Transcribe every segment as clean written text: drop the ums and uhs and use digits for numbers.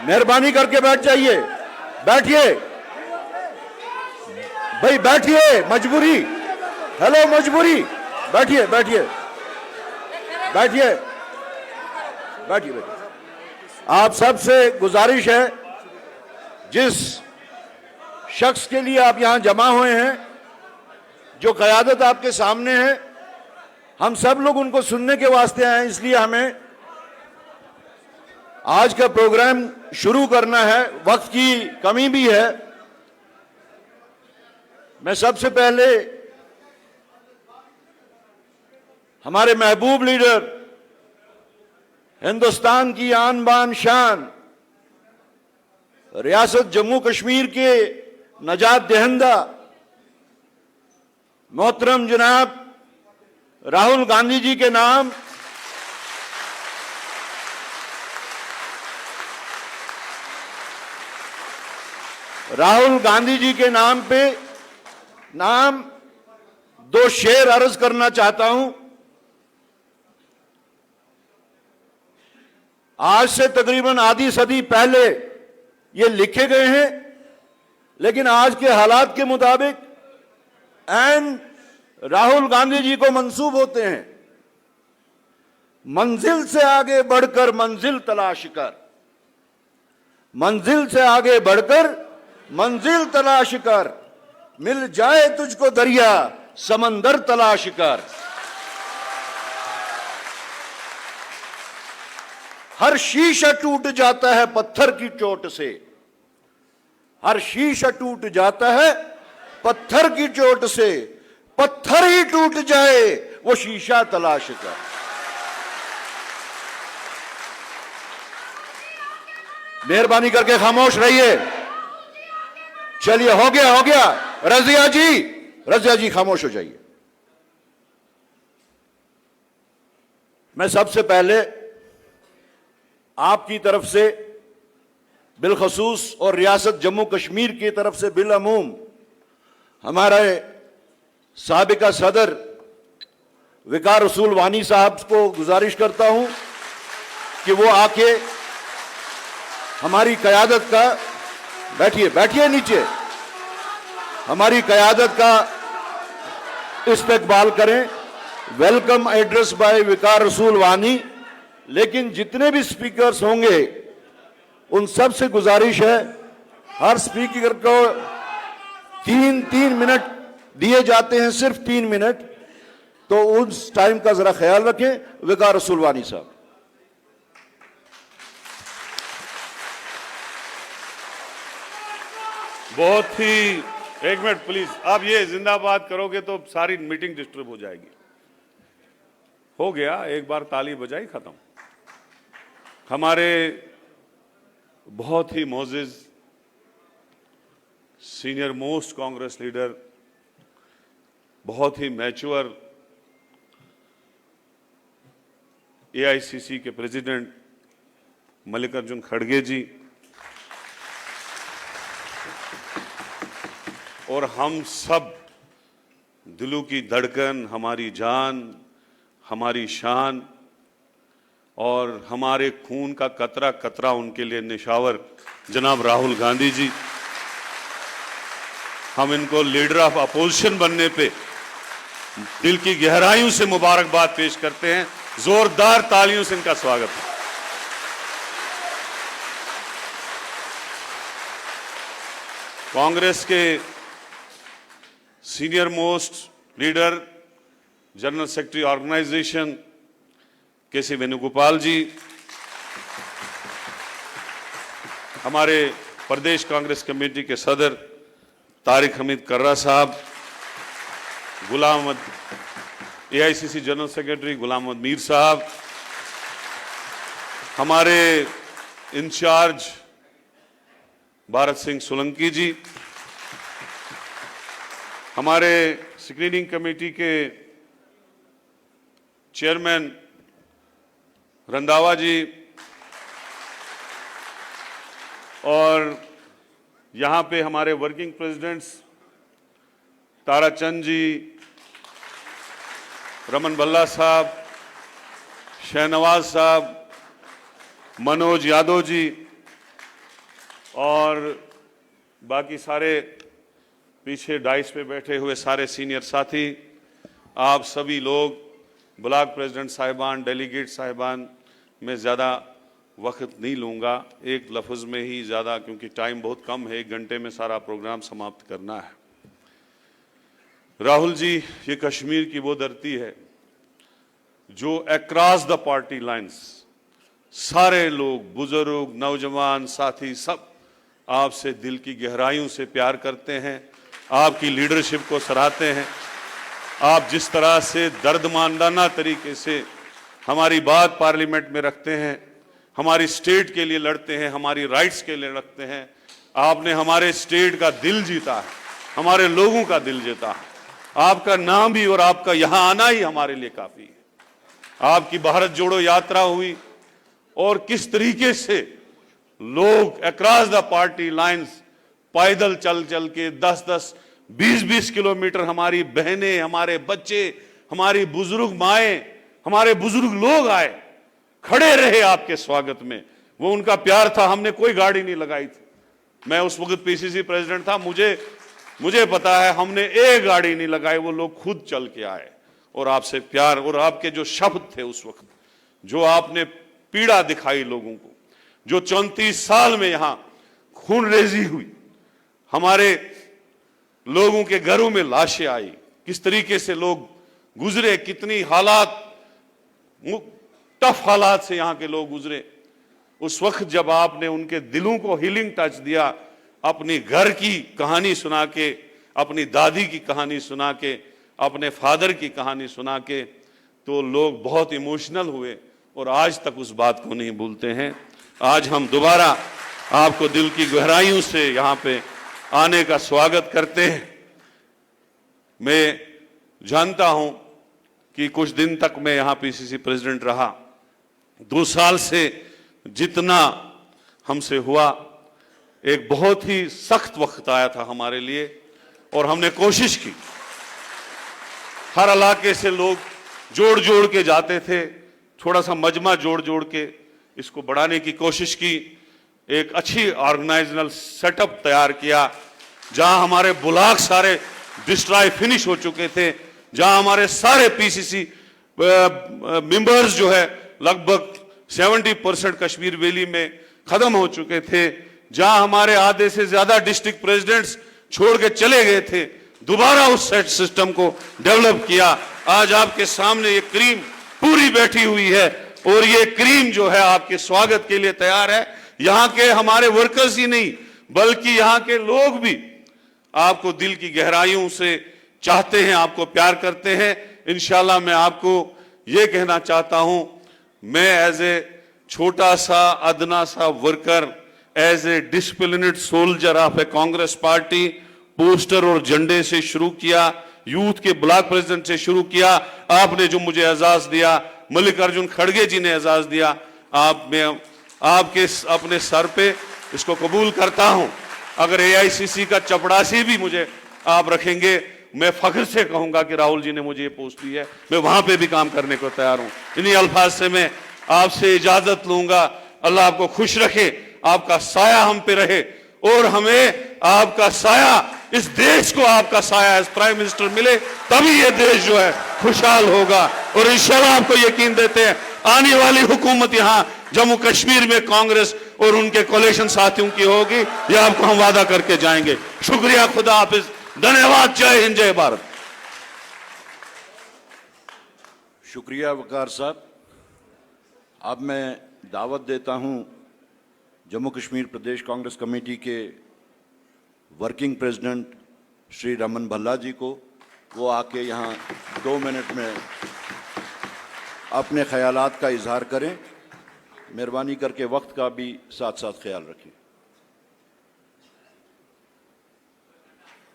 मेहरबानी करके बैठ जाइए, बैठिए भाई, बैठिए, मजबूरी, हेलो मजबूरी, बैठिए बैठिए बैठिए बैठिए। आप सबसे गुजारिश है, जिस शख्स के लिए आप यहां जमा हुए हैं, जो क़यादत आपके सामने है, हम सब लोग उनको सुनने के वास्ते आए हैं, इसलिए हमें आज का प्रोग्राम शुरू करना है, वक्त की कमी भी है। मैं सबसे पहले हमारे महबूब लीडर, हिंदुस्तान की आन बान शान, रियासत जम्मू कश्मीर के नजात दहिंदा मोहतरम जनाब राहुल गांधी जी के नाम पे दो शेर अर्ज करना चाहता हूं। आज से तकरीबन आधी सदी पहले ये लिखे गए हैं, लेकिन आज के हालात के मुताबिक एन राहुल गांधी जी को मंसूब होते हैं। मंजिल से आगे बढ़कर मंजिल तलाश कर, मंजिल से आगे बढ़कर मंजिल तलाश कर, मिल जाए तुझको दरिया समंदर तलाश कर। हर शीशा टूट जाता है पत्थर की चोट से, हर शीशा टूट जाता है पत्थर की चोट से, पत्थर ही टूट जाए वो शीशा तलाश कर। मेहरबानी करके खामोश रहिए। चलिए, हो गया रजिया जी खामोश हो जाइए। मैं सबसे पहले आपकी तरफ से बिलखसूस और रियासत जम्मू कश्मीर की तरफ से बिलअमूम हमारे साबिका सदर विकार रसूल वानी साहब को गुजारिश करता हूं कि वो आके हमारी क़यादत का, बैठिए नीचे, हमारी क़यादत का इस्तकबाल करें। वेलकम एड्रेस बाय विकार रसूल वानी। लेकिन जितने भी स्पीकर्स होंगे उन सब से गुजारिश है, हर स्पीकर को 3 मिनट दिए जाते हैं, सिर्फ 3 मिनट, तो उस टाइम का जरा ख्याल रखें। विकार रसूल वानी साहब। बहुत ही, एक मिनट प्लीज, आप ये जिंदाबाद करोगे तो सारी मीटिंग डिस्टर्ब हो जाएगी। हो गया, एक बार ताली बजाई, खत्म। हमारे बहुत ही मोअज़्ज़िज़ सीनियर मोस्ट कांग्रेस लीडर, बहुत ही मैच्योर एआईसीसी के प्रेसिडेंट मल्लिकार्जुन खड़गे जी, और हम सब दिलों की धड़कन, हमारी जान, हमारी शान और हमारे खून का कतरा कतरा उनके लिए निशावर जनाब राहुल गांधी जी, हम इनको लीडर ऑफ अपोजिशन बनने पे दिल की गहराइयों से मुबारकबाद पेश करते हैं। जोरदार तालियों से इनका स्वागत है। कांग्रेस के senior most leader, general secretary organisation K C. Venugopal ji, हमारे प्रदेश कांग्रेस कमेटी के सदर तारिक हमीद कर्रा साहब, AICC general secretary Ghulam Ahmad Mir साहब, हमारे इंचार्ज भारत सिंह सोलंकी जी, हमारे स्क्रीनिंग कमेटी के चेयरमैन रंधावा जी, और यहाँ पे हमारे वर्किंग प्रेसिडेंट्स ताराचंद जी, रमन भल्ला साहब, शहनवाज साहब, मनोज यादव जी, और बाकी सारे पीछे डाइस पे बैठे हुए सारे सीनियर साथी, आप सभी लोग, ब्लॉक प्रेसिडेंट साहिबान, डेलीगेट साहिबान, मैं ज़्यादा वक्त नहीं लूँगा, एक लफ्ज़ में ही ज़्यादा, क्योंकि टाइम बहुत कम है, 1 घंटे में सारा प्रोग्राम समाप्त करना है। राहुल जी, ये कश्मीर की वो धरती है जो अक्रॉस द पार्टी लाइंस सारे लोग, बुजुर्ग, नौजवान, साथी, सब आपसे दिल की गहराइयों से प्यार करते हैं, आपकी लीडरशिप को सराहते हैं। आप जिस तरह से दर्दमांदाना तरीके से हमारी बात पार्लियामेंट में रखते हैं, हमारी स्टेट के लिए लड़ते हैं, हमारी राइट्स के लिए लड़ते हैं, आपने हमारे स्टेट का दिल जीता है, हमारे लोगों का दिल जीता है। आपका नाम भी और आपका यहां आना ही हमारे लिए काफी है। आपकी भारत जोड़ो यात्रा हुई और किस तरीके से लोग अक्रॉस द पार्टी लाइंस पैदल चल चल के 10-10, 20-20 किलोमीटर, हमारी बहनें, हमारे बच्चे, हमारी बुजुर्ग माएं, हमारे बुजुर्ग लोग आए, खड़े रहे आपके स्वागत में। वो उनका प्यार था। हमने कोई गाड़ी नहीं लगाई थी। मैं उस वक्त पीसीसी प्रेसिडेंट था, मुझे पता है, हमने एक गाड़ी नहीं लगाई, वो लोग खुद चल के आए और आपसे प्यार, और आपके जो शब्द थे उस वक्त, जो आपने पीड़ा दिखाई लोगों को, जो 34 साल में यहां खूनरेजी हुई, हमारे लोगों के घरों में लाशें आई, किस तरीके से लोग गुजरे, कितनी हालात, टफ हालात से यहां के लोग गुजरे, उस वक्त जब आपने उनके दिलों को हीलिंग टच दिया, अपनी घर की कहानी सुना के, अपनी दादी की कहानी सुना के, अपने फादर की कहानी सुना के, तो लोग बहुत इमोशनल हुए और आज तक उस बात को नहीं भूलते हैं। आज हम दोबारा आपको दिल की गहराइयों से यहां पे आने का स्वागत करते हैं। मैं जानता हूं कि कुछ दिन तक मैं यहां पीसीसी प्रेसिडेंट रहा, 2 साल से जितना हमसे हुआ, एक बहुत ही सख्त वक्त आया था हमारे लिए और हमने कोशिश की, हर इलाके से लोग जोड़ जोड़ के जाते थे, थोड़ा सा मजमा जोड़ जोड़ के इसको बढ़ाने की कोशिश की, एक अच्छी ऑर्गेनाइजेशनल सेटअप तैयार किया, जहां हमारे ब्लॉक सारे डिस्ट्रॉय फिनिश हो चुके थे, जहां हमारे सारे पीसीसी मेंबर्स जो है लगभग 70% कश्मीर वैली में खत्म हो चुके थे, जहां हमारे आधे से ज्यादा डिस्ट्रिक्ट प्रेसिडेंट्स छोड़ के चले गए थे, दोबारा उस सेट सिस्टम को डेवलप किया। आज आपके सामने ये क्रीम पूरी बैठी हुई है और ये क्रीम जो है आपके स्वागत के लिए तैयार है। यहाँ के हमारे वर्कर्स ही नहीं, बल्कि यहाँ के लोग भी आपको दिल की गहराइयों से चाहते हैं, आपको प्यार करते हैं। इंशाल्लाह मैं आपको ये कहना चाहता हूं, मैं एज ए छोटा सा अदना सा worker, as a disciplined soldier of a Congress party, poster और झंडे से शुरू किया, यूथ के ब्लॉक प्रेसिडेंट से शुरू किया, आपने जो मुझे एजाज दिया, मल्लिकार्जुन खड़गे जी ने एजाज दिया, मैं आपके अपने सर पे इसको कबूल करता हूं। अगर एआईसीसी का चपड़ासी भी मुझे आप रखेंगे, मैं फख्र से कहूंगा कि राहुल जी ने मुझे ये पोस्ट दी है, मैं वहां पे भी काम करने को तैयार हूं। इन्हीं अल्फाज से मैं आपसे इजाजत लूंगा। अल्लाह आपको खुश रखे, आपका साया हम पे रहे और हमें आपका साया, इस देश को आपका साया एज प्राइम मिनिस्टर मिले, तभी ये देश जो है खुशहाल होगा। और इंशाल्लाह आपको यकीन देते हैं आने वाली हुकूमत यहाँ जम्मू कश्मीर में कांग्रेस और उनके कोलिशन साथियों की होगी, यह आपको हम वादा करके जाएंगे। शुक्रिया, खुदा हाफिज, धन्यवाद, जय हिंद, जय भारत। शुक्रिया वकार साहब। अब मैं दावत देता हूं जम्मू कश्मीर प्रदेश कांग्रेस कमेटी के वर्किंग प्रेसिडेंट श्री रमन भल्ला जी को, वो आके यहाँ 2 मिनट में अपने ख्यालात का इजहार करें। मेहरबानी करके वक्त का भी साथ साथ ख्याल रखें।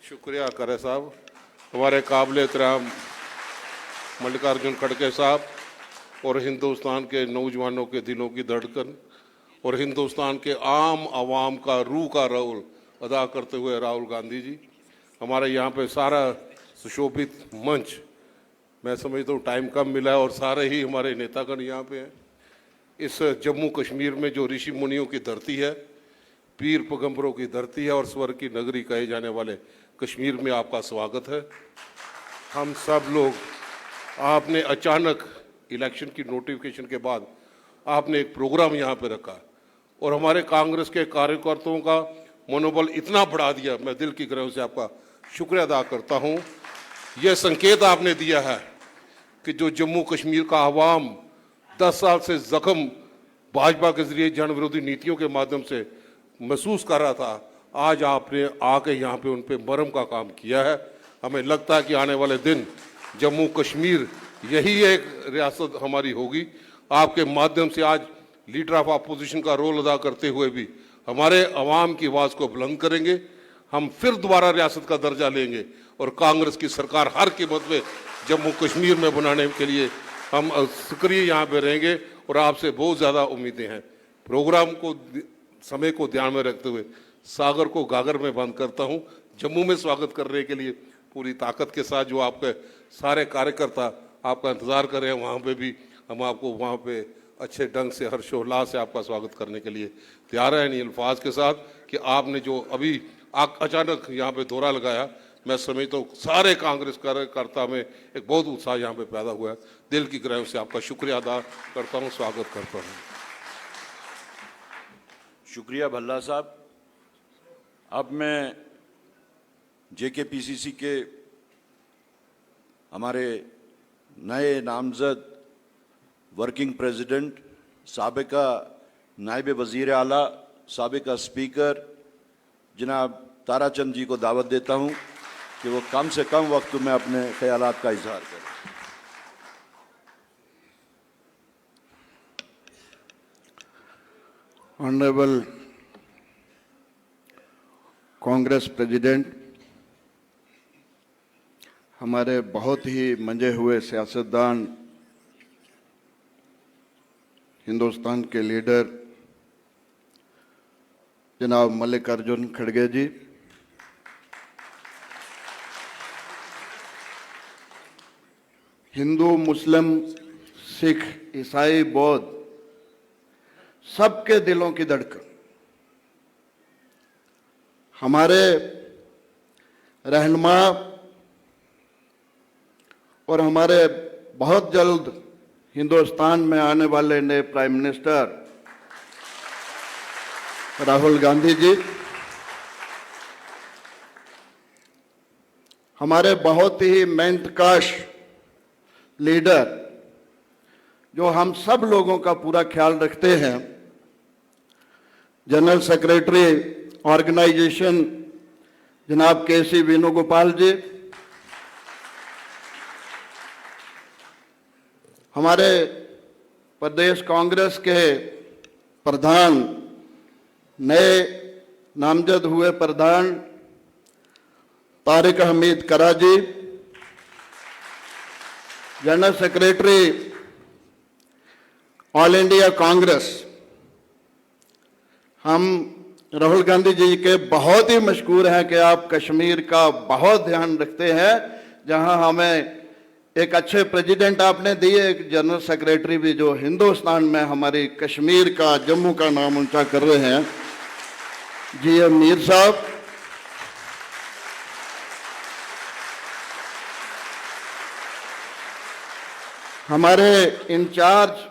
शुक्रिया करे साहब, हमारे काबिल एहतराम मल्लिकार्जुन खड़गे साहब और हिंदुस्तान के नौजवानों के दिलों की धड़कन और हिंदुस्तान के आम आवाम का रूह का रोल अदा करते हुए राहुल गांधी जी, हमारे यहाँ पे सारा सुशोभित मंच, मैं समझता हूँ टाइम कम मिला है और सारे ही हमारे नेतागण यहाँ पे हैं। इस जम्मू कश्मीर में जो ऋषि मुनियों की धरती है, पीर पैगंबरों की धरती है और स्वर्ग की नगरी कहे जाने वाले कश्मीर में आपका स्वागत है। हम सब लोग, आपने अचानक इलेक्शन की नोटिफिकेशन के बाद आपने एक प्रोग्राम यहाँ पे रखा और हमारे कांग्रेस के कार्यकर्ताओं का मनोबल इतना बढ़ा दिया। मैं दिल की गहराई से आपका शुक्रिया अदा करता हूँ। यह संकेत आपने दिया है कि जो जम्मू कश्मीर का आवाम 10 साल से जख्म भाजपा के जरिए जन विरोधी नीतियों के माध्यम से महसूस कर रहा था, आज आपने आके यहाँ पे उन पे मरहम का काम किया है। हमें लगता है कि आने वाले दिन जम्मू कश्मीर यही एक रियासत हमारी होगी। आपके माध्यम से आज लीडर ऑफ अपोजिशन का रोल अदा करते हुए भी हमारे अवाम की आवाज़ को बुलंद करेंगे। हम फिर दोबारा रियासत का दर्जा लेंगे और कांग्रेस की सरकार हर कीमत में जम्मू कश्मीर में बनाने के लिए हम सक्रिय यहाँ पे रहेंगे और आपसे बहुत ज़्यादा उम्मीदें हैं। प्रोग्राम को समय को ध्यान में रखते हुए सागर को गागर में बंद करता हूँ। जम्मू में स्वागत करने के लिए पूरी ताकत के साथ जो आपके सारे कार्यकर्ता आपका इंतज़ार कर रहे हैं, वहाँ पे भी हम आपको वहाँ पे अच्छे ढंग से हर्षोल्लास से आपका स्वागत करने के लिए तैयार हैं। इन अल्फाज के साथ कि आपने जो अभी अचानक यहाँ पे दौरा लगाया, मैं समझता हूँ सारे कांग्रेस कार्यकर्ता में एक बहुत उत्साह यहाँ पे पैदा हुआ है। दिल की गहराई से आपका शुक्रिया अदा करता हूँ, स्वागत करता हूँ। शुक्रिया भल्ला साहब। अब मैं जेकेपीसीसी के हमारे नए नामजद वर्किंग प्रेसिडेंट, साबिका नायब वज़ीर आला, साबिका स्पीकर जनाब ताराचंद जी को दावत देता हूं कि वो कम से कम वक्त में अपने ख्यालात का इजहार करें। ऑनरेबल कांग्रेस प्रेसिडेंट, हमारे बहुत ही मंजे हुए सियासतदान, हिंदुस्तान के लीडर जनाब मल्लिकार्जुन खड़गे जी, हिंदू, मुस्लिम, सिख, ईसाई, बौद्ध सबके दिलों की धड़कन, हमारे रहनुमा और हमारे बहुत जल्द हिंदुस्तान में आने वाले नए प्राइम मिनिस्टर राहुल गांधी जी, हमारे बहुत ही मेहनतकश लीडर जो हम सब लोगों का पूरा ख्याल रखते हैं, जनरल सेक्रेटरी ऑर्गेनाइजेशन जनाब केसी वेणुगोपाल जी, हमारे प्रदेश कांग्रेस के प्रधान, नए नामजद हुए प्रधान तारिक हमीद कराजी, general secretary all India Congress, हम राहुल गांधी जी के बहुत ही मशहूर हैं कि आप कश्मीर का बहुत ध्यान रखते हैं। जहां हमें एक अच्छे प्रेसिडेंट आपने दिए, एक जनरल सेक्रेटरी भी जो हिंदुस्तान में हमारी कश्मीर का, जम्मू का नाम ऊंचा कर रहे हैं, जीएम मीर साहब, हमारे इंचार्ज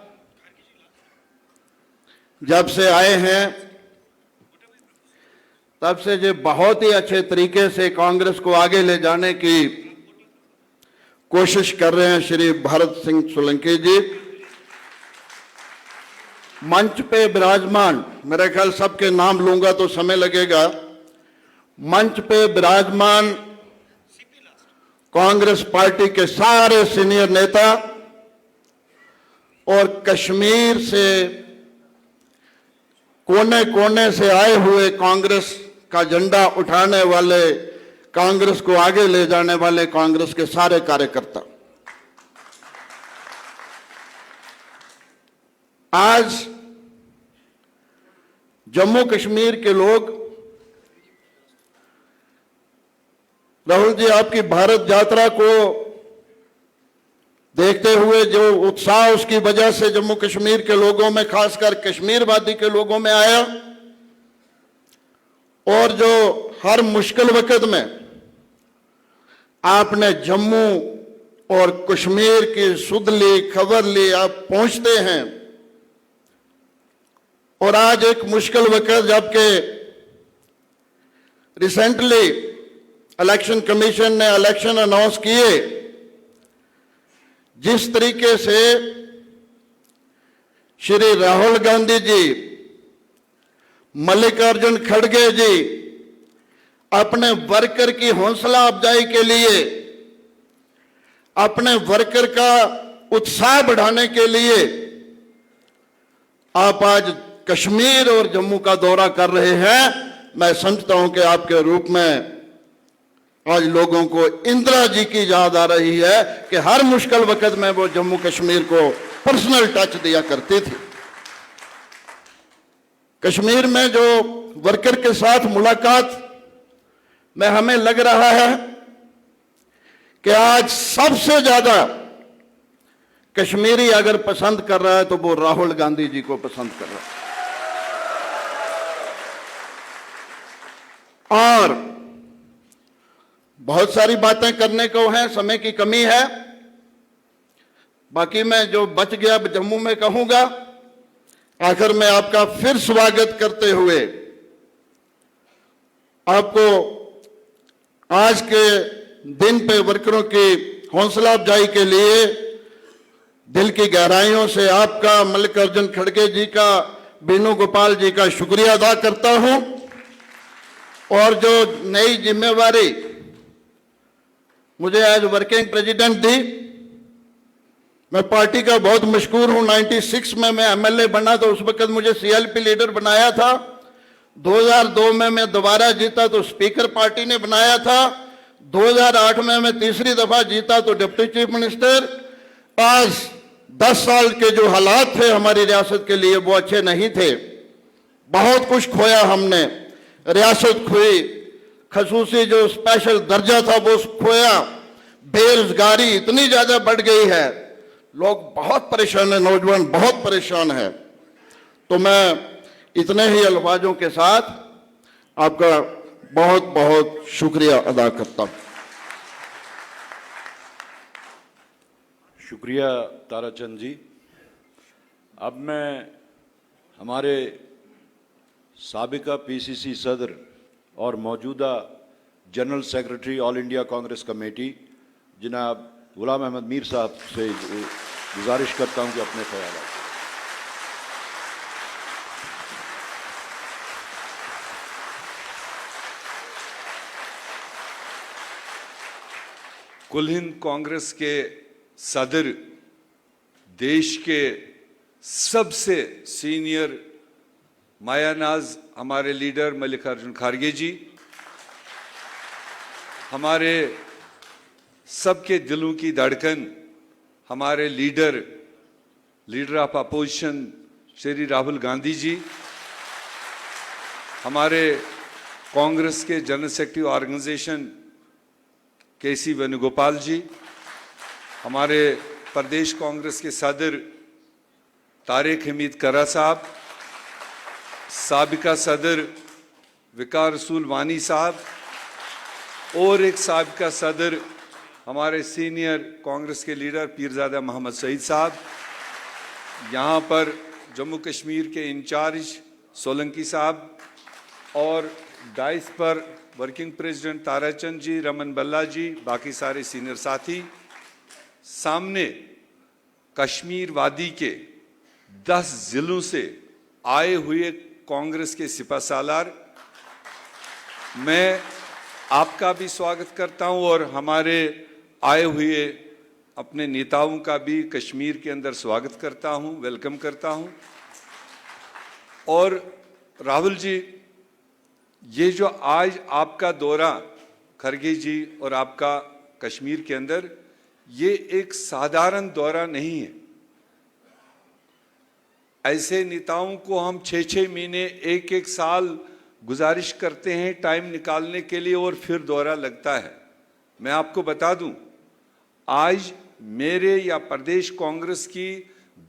जब से आए हैं तब से जो बहुत ही अच्छे तरीके से कांग्रेस को आगे ले जाने की कोशिश कर रहे हैं श्री भरत सिंह सोलंकी जी, मंच पे विराजमान, मेरे ख्याल सबके नाम लूंगा तो समय लगेगा, मंच पे विराजमान कांग्रेस पार्टी के सारे सीनियर नेता और कश्मीर से कोने कोने से आए हुए कांग्रेस का झंडा उठाने वाले, कांग्रेस को आगे ले जाने वाले कांग्रेस के सारे कार्यकर्ता, आज जम्मू कश्मीर के लोग, राहुल जी आपकी भारत यात्रा को देखते हुए जो उत्साह उसकी वजह से जम्मू कश्मीर के लोगों में, खासकर कश्मीर वादी के लोगों में आया, और जो हर मुश्किल वक्त में आपने जम्मू और कश्मीर की सुध ली, खबर ली, आप पहुंचते हैं। और आज एक मुश्किल वक्त जबकि रिसेंटली इलेक्शन कमीशन ने इलेक्शन अनाउंस किए, जिस तरीके से श्री राहुल गांधी जी, मल्लिकार्जुन खड़गे जी अपने वर्कर की हौसला अफजाई के लिए, अपने वर्कर का उत्साह बढ़ाने के लिए आप आज कश्मीर और जम्मू का दौरा कर रहे हैं। मैं समझता हूं कि आपके रूप में आज लोगों को इंदिरा जी की याद आ रही है कि हर मुश्किल वक्त में वो जम्मू कश्मीर को पर्सनल टच दिया करती थी। कश्मीर में जो वर्कर के साथ मुलाकात में हमें लग रहा है कि आज सबसे ज्यादा कश्मीरी अगर पसंद कर रहा है तो वो राहुल गांधी जी को पसंद कर रहा है। और बहुत सारी बातें करने को हैं, समय की कमी है, बाकी मैं जो बच गया जम्मू में कहूंगा। आखिर में आपका फिर स्वागत करते हुए आपको आज के दिन पे वर्करों की हौसला अफजाई के लिए दिल की गहराइयों से आपका, मल्लिकार्जुन खड़गे जी का, वेणुगोपाल जी का शुक्रिया अदा करता हूं। और जो नई जिम्मेवारी मुझे आज वर्किंग प्रेसिडेंट दी, मैं पार्टी का बहुत मशहूर हूं। 96 में मैं एमएलए बना तो उस वक्त मुझे सीएलपी लीडर बनाया था। 2002 में मैं दोबारा जीता तो स्पीकर पार्टी ने बनाया था। 2008 में मैं तीसरी दफा जीता तो डिप्टी चीफ मिनिस्टर। आज 10 साल के जो हालात थे हमारी रियासत के लिए वो अच्छे नहीं थे। बहुत कुछ खोया हमने, रियासत खोई, खसूसी जो स्पेशल दर्जा था वो खोया, बेरोजगारी इतनी ज्यादा बढ़ गई है, लोग बहुत परेशान है, नौजवान बहुत परेशान है। तो मैं इतने ही अल्फाजों के साथ आपका बहुत बहुत शुक्रिया अदा करता हूं। शुक्रिया ताराचंद जी। अब मैं हमारे साबिका पीसीसी सदर और मौजूदा general secretary all India Congress committee जनाब गुलाम अहमद मीर साहब से गुजारिश करता हूं कि अपने ख्याल। कुल हिंद कांग्रेस के सदर, देश के सबसे सीनियर मायानाज हमारे लीडर मल्लिकार्जुन खड़गे जी, हमारे सबके दिलों की धड़कन हमारे leader of opposition Shri Rahul Gandhi ji, हमारे कांग्रेस के general secretary organisation KC Venugopal ji, हमारे प्रदेश कांग्रेस के सदर तारिक हमीद करा साहब, साबिका सदर विकार रसूल वानी साहब और एक साबिका सदर हमारे सीनियर कांग्रेस के लीडर पीरजादा मोहम्मद सईद साहब, यहाँ पर जम्मू कश्मीर के इंचार्ज सोलंकी साहब और डाइस पर वर्किंग प्रेसिडेंट ताराचंद जी, रमन बल्ला जी, बाकी सारे सीनियर साथी, सामने कश्मीर वादी के 10 जिलों से आए हुए कांग्रेस के सिपासालार, मैं आपका भी स्वागत करता हूं और हमारे आए हुए अपने नेताओं का भी कश्मीर के अंदर स्वागत करता हूं, वेलकम करता हूं। और राहुल जी, ये जो आज आपका दौरा खड़गे जी और आपका कश्मीर के अंदर, ये एक साधारण दौरा नहीं है। ऐसे नेताओं को हम 6-6 महीने, 1-1 साल गुजारिश करते हैं टाइम निकालने के लिए और फिर दौरा लगता है। मैं आपको बता दूं, आज मेरे या प्रदेश कांग्रेस की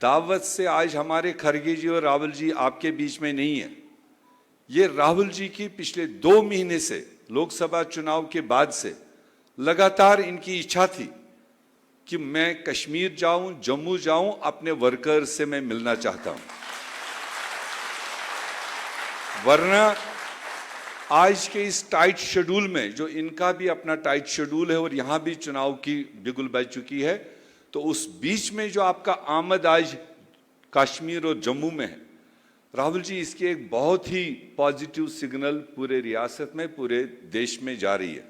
दावत से आज हमारे खड़गे जी और रावल जी आपके बीच में नहीं है। ये राहुल जी की पिछले 2 महीने से लोकसभा चुनाव के बाद से लगातार इनकी इच्छा थी कि मैं कश्मीर जाऊं, जम्मू जाऊं, अपने वर्कर्स से मैं मिलना चाहता हूं। वरना आज के इस टाइट शेड्यूल में, जो इनका भी अपना टाइट शेड्यूल है और यहां भी चुनाव की बिगुल बज चुकी है, तो उस बीच में जो आपका आमद आज कश्मीर और जम्मू में है, राहुल जी, इसकी एक बहुत ही पॉजिटिव सिग्नल पूरे रियासत में, पूरे देश में जा रही है।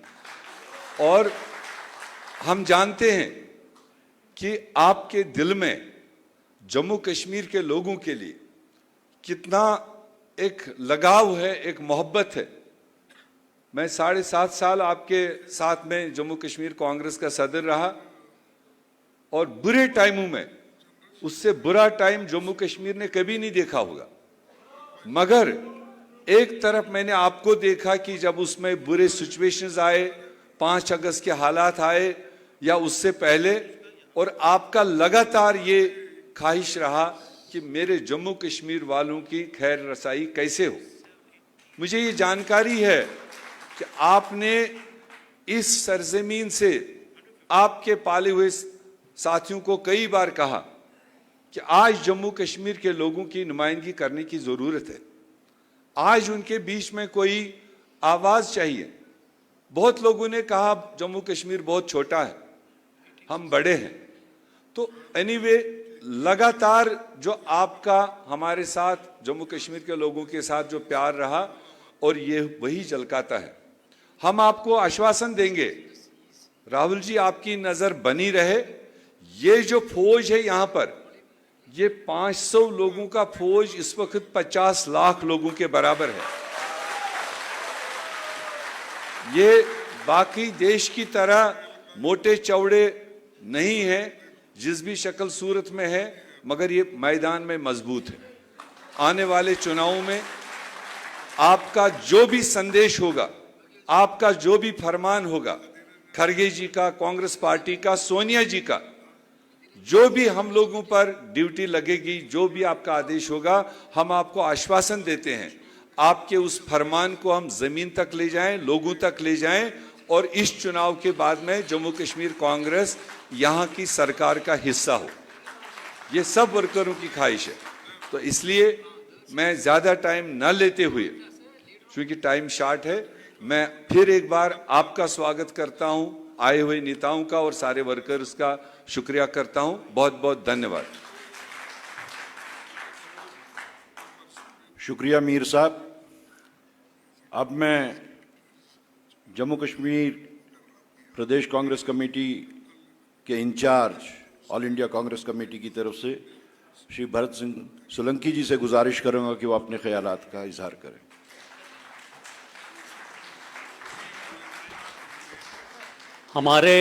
और हम जानते हैं कि आपके दिल में जम्मू कश्मीर के लोगों के लिए कितना एक लगाव है, एक मोहब्बत है। मैं 7.5 साल आपके साथ में जम्मू कश्मीर कांग्रेस का सदर रहा और बुरे टाइमों में उससे बुरा टाइम जम्मू कश्मीर ने कभी नहीं देखा होगा। मगर एक तरफ मैंने आपको देखा कि जब उसमें बुरे सिचुएशंस आए, 5 अगस्त के हालात आए या उससे पहले, और आपका लगातार ये ख्वाहिश रहा कि मेरे जम्मू कश्मीर वालों की खैर रसाई कैसे हो। मुझे ये जानकारी है कि आपने इस सरजमीन से आपके पाले हुए साथियों को कई बार कहा कि आज जम्मू कश्मीर के लोगों की नुमाइंदगी करने की जरूरत है। आज उनके बीच में कोई आवाज चाहिए। बहुत लोगों ने कहा जम्मू कश्मीर बहुत छोटा है, हम बड़े हैं। तो एनीवे, लगातार जो आपका हमारे साथ, जम्मू कश्मीर के लोगों के साथ जो प्यार रहा, और ये वही झलकाता है। हम आपको आश्वासन देंगे, राहुल जी, आपकी नजर बनी रहे। ये जो फौज है यहां पर, ये 500 लोगों का फौज इस वक्त 50 लाख लोगों के बराबर है। ये बाकी देश की तरह मोटे चौड़े नहीं है, जिस भी शक्ल सूरत में है, मगर ये मैदान में मजबूत है। आने वाले चुनावों में आपका जो भी संदेश होगा, आपका जो भी फरमान होगा, खरगे जी का, कांग्रेस पार्टी का, सोनिया जी का, जो भी हम लोगों पर ड्यूटी लगेगी, जो भी आपका आदेश होगा, हम आपको आश्वासन देते हैं आपके उस फरमान को हम जमीन तक ले जाएं, लोगों तक ले जाएं, और इस चुनाव के बाद में जम्मू कश्मीर कांग्रेस यहां की सरकार का हिस्सा हो। ये सब वर्करों की ख्वाहिश है। तो इसलिए मैं ज्यादा टाइम न लेते हुए, क्योंकि टाइम शॉर्ट है, मैं फिर एक बार आपका स्वागत करता हूं, आए हुए नेताओं का और सारे वर्कर्स का शुक्रिया करता हूं। बहुत बहुत धन्यवाद। शुक्रिया मीर साहब। अब मैं जम्मू कश्मीर प्रदेश कांग्रेस कमेटी के incharge all India Congress committee की तरफ से श्री भरत सिंह सोलंकी जी से गुजारिश करूंगा कि वो अपने ख्यालात का इजहार करें। हमारे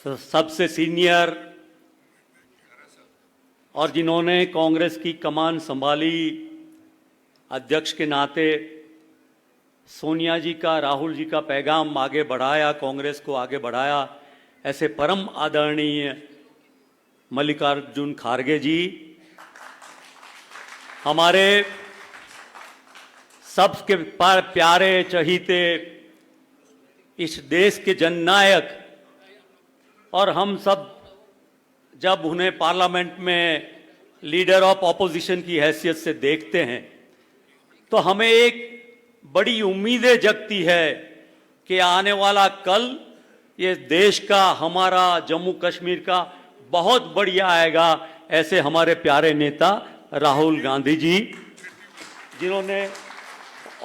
सबसे सीनियर और जिन्होंने कांग्रेस की कमान संभाली, अध्यक्ष के नाते सोनिया जी का, राहुल जी का पैगाम आगे बढ़ाया, कांग्रेस को आगे बढ़ाया, ऐसे परम आदरणीय मल्लिकार्जुन खड़गे जी, हमारे सबके प्यारे चहीते इस देश के जननायक, और हम सब जब उन्हें पार्लियामेंट में लीडर ऑफ ऑपोजिशन की हैसियत से देखते हैं तो हमें एक बड़ी उम्मीदें जगती है कि आने वाला कल ये देश का, हमारा जम्मू कश्मीर का बहुत बढ़िया आएगा। ऐसे हमारे प्यारे नेता राहुल गांधी जी, जिन्होंने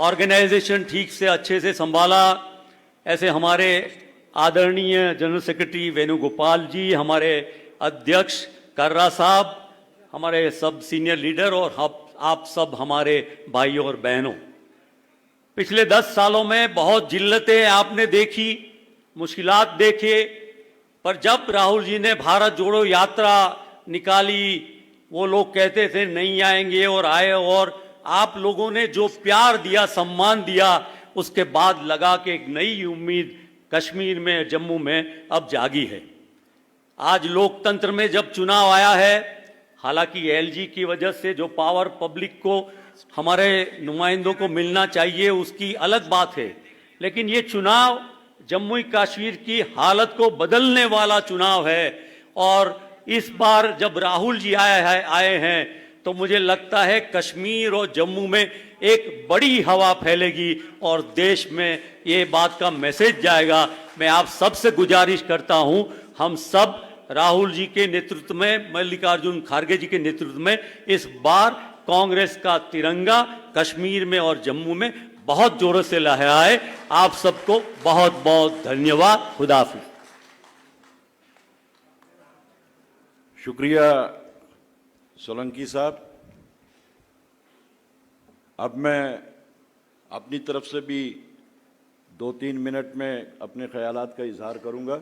ऑर्गेनाइजेशन ठीक से अच्छे से संभाला, ऐसे हमारे आदरणीय जनरल सेक्रेटरी वेणुगोपाल जी, हमारे अध्यक्ष कर्रा साहब, हमारे सब सीनियर लीडर, और आप सब हमारे भाइयों और बहनों, पिछले 10 सालों में बहुत जिल्लतें आपने देखी, मुश्किलात देखे, पर जब राहुल जी ने भारत जोड़ो यात्रा निकाली, वो लोग कहते थे नहीं आएंगे और आए, और आप लोगों ने जो प्यार दिया, सम्मान दिया, उसके बाद लगा कि एक नई उम्मीद कश्मीर में, जम्मू में अब जागी है। आज लोकतंत्र में जब चुनाव आया है, हालांकि एलजी की वजह से जो पावर पब्लिक को हमारे नुमाइंदों को मिलना चाहिए, उसकी अलग बात है, लेकिन ये चुनाव जम्मू कश्मीर की हालत को बदलने वाला चुनाव है। और इस बार जब राहुल जी आए हैं तो मुझे लगता है कश्मीर और जम्मू में एक बड़ी हवा फैलेगी और देश में ये बात का मैसेज जाएगा। मैं आप सबसे गुजारिश करता हूं, हम सब राहुल जी के नेतृत्व में, मल्लिकार्जुन खड़गे जी के नेतृत्व में इस बार कांग्रेस का तिरंगा कश्मीर में और जम्मू में बहुत जोरों से लहराए। आप सबको बहुत बहुत धन्यवाद। खुदा हाफिज। शुक्रिया सोलंकी साहब। अब मैं अपनी तरफ से भी 2-3 मिनट में अपने ख्यालात का इजहार करूंगा।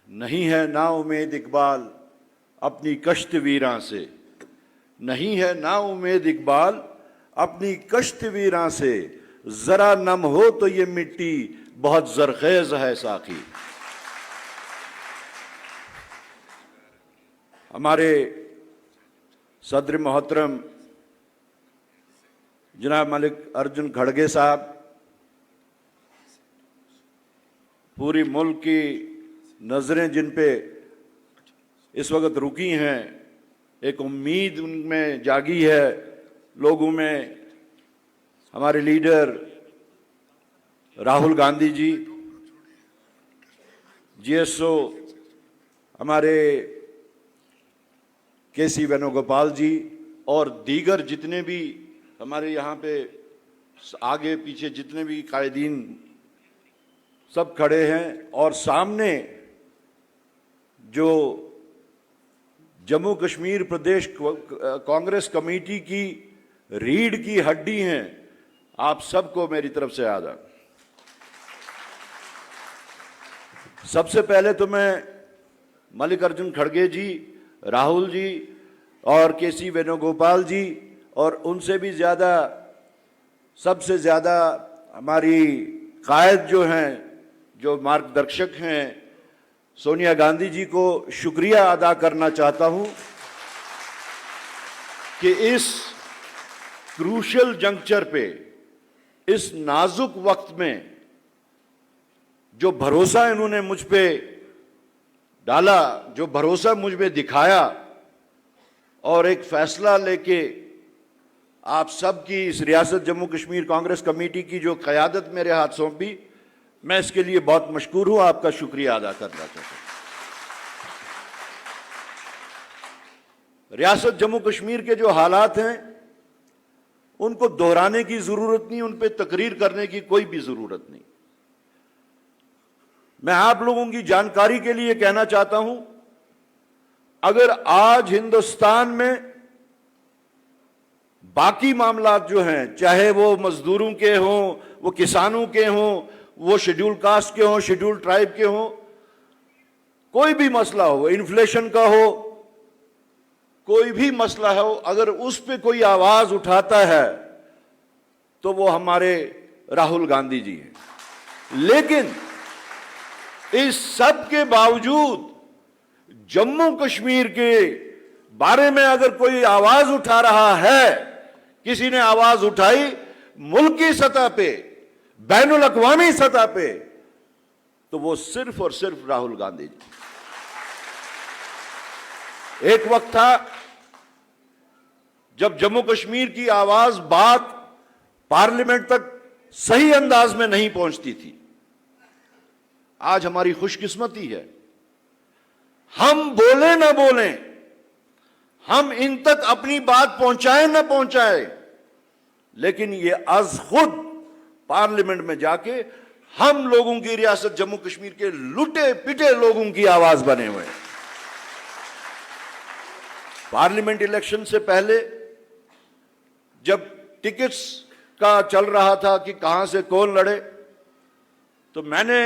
नहीं है ना उम्मीद इकबाल अपनी कश्त वीरां से, नहीं है ना उम्मीद इकबाल अपनी कश्त वीरां से, जरा नम हो तो ये मिट्टी बहुत जरखेज है साकी। हमारे सदर मोहतरम जनाब मल्लिकार्जुन खड़गे साहब पूरी मुल्क की नज़रें जिन पे इस वक्त रुकी हैं, एक उम्मीद उनमें जागी है लोगों में। हमारे लीडर राहुल गांधी जी, जीएसओ हमारे केसी वेणुगोपाल जी और दीगर जितने भी हमारे यहाँ पे आगे पीछे जितने भी कायदीन सब खड़े हैं, और सामने जो जम्मू कश्मीर प्रदेश कांग्रेस कमेटी की रीढ़ की हड्डी हैं, आप सबको मेरी तरफ से आदाब। सबसे पहले तो मैं मल्लिकार्जुन खड़गे जी, राहुल जी और केसी वेणुगोपाल जी और उनसे भी ज़्यादा, सबसे ज़्यादा हमारी कायद जो हैं, जो मार्गदर्शक हैं, सोनिया गांधी जी को शुक्रिया अदा करना चाहता हूं कि इस क्रूशल जंक्चर पे, इस नाजुक वक्त में जो भरोसा इन्होंने मुझ पे डाला, जो भरोसा मुझ पे दिखाया और एक फैसला लेके आप सब की इस रियासत जम्मू कश्मीर कांग्रेस कमेटी की जो क़यादत मेरे हाथ सौंपी, मैं इसके लिए बहुत मशकूर हूं, आपका शुक्रिया अदा करना चाहता हूं। रियासत जम्मू कश्मीर के जो हालात हैं उनको दोहराने की जरूरत नहीं, उन पे तकरीर करने की कोई भी जरूरत नहीं। मैं आप लोगों की जानकारी के लिए कहना चाहता हूं, अगर आज हिंदुस्तान में बाकी मामलात जो हैं, चाहे वो मजदूरों के हों, वो किसानों के हों, वो शेड्यूल कास्ट के हों, शेड्यूल ट्राइब के हों, कोई भी मसला हो, इन्फ्लेशन का हो, कोई भी मसला हो, अगर उस पे कोई आवाज उठाता है तो वो हमारे राहुल गांधी जी हैं। लेकिन इस सब के बावजूद जम्मू कश्मीर के बारे में अगर कोई आवाज उठा रहा है, किसी ने आवाज उठाई मुल्की सतह पे, बैनुल अक़वामी सतह पे, तो वो सिर्फ और सिर्फ राहुल गांधी जी। एक वक्त था जब जम्मू कश्मीर की आवाज, बात पार्लियामेंट तक सही अंदाज में नहीं पहुंचती थी। आज हमारी खुशकिस्मती है, हम बोले ना बोले, हम इन तक अपनी बात पहुंचाए ना पहुंचाए, लेकिन ये अज खुद पार्लियामेंट में जाके हम लोगों की, रियासत जम्मू कश्मीर के लुटे पिटे लोगों की आवाज बने हुए हैं। पार्लियामेंट इलेक्शन से पहले जब टिकट्स का चल रहा था कि कहां से कौन लड़े, तो मैंने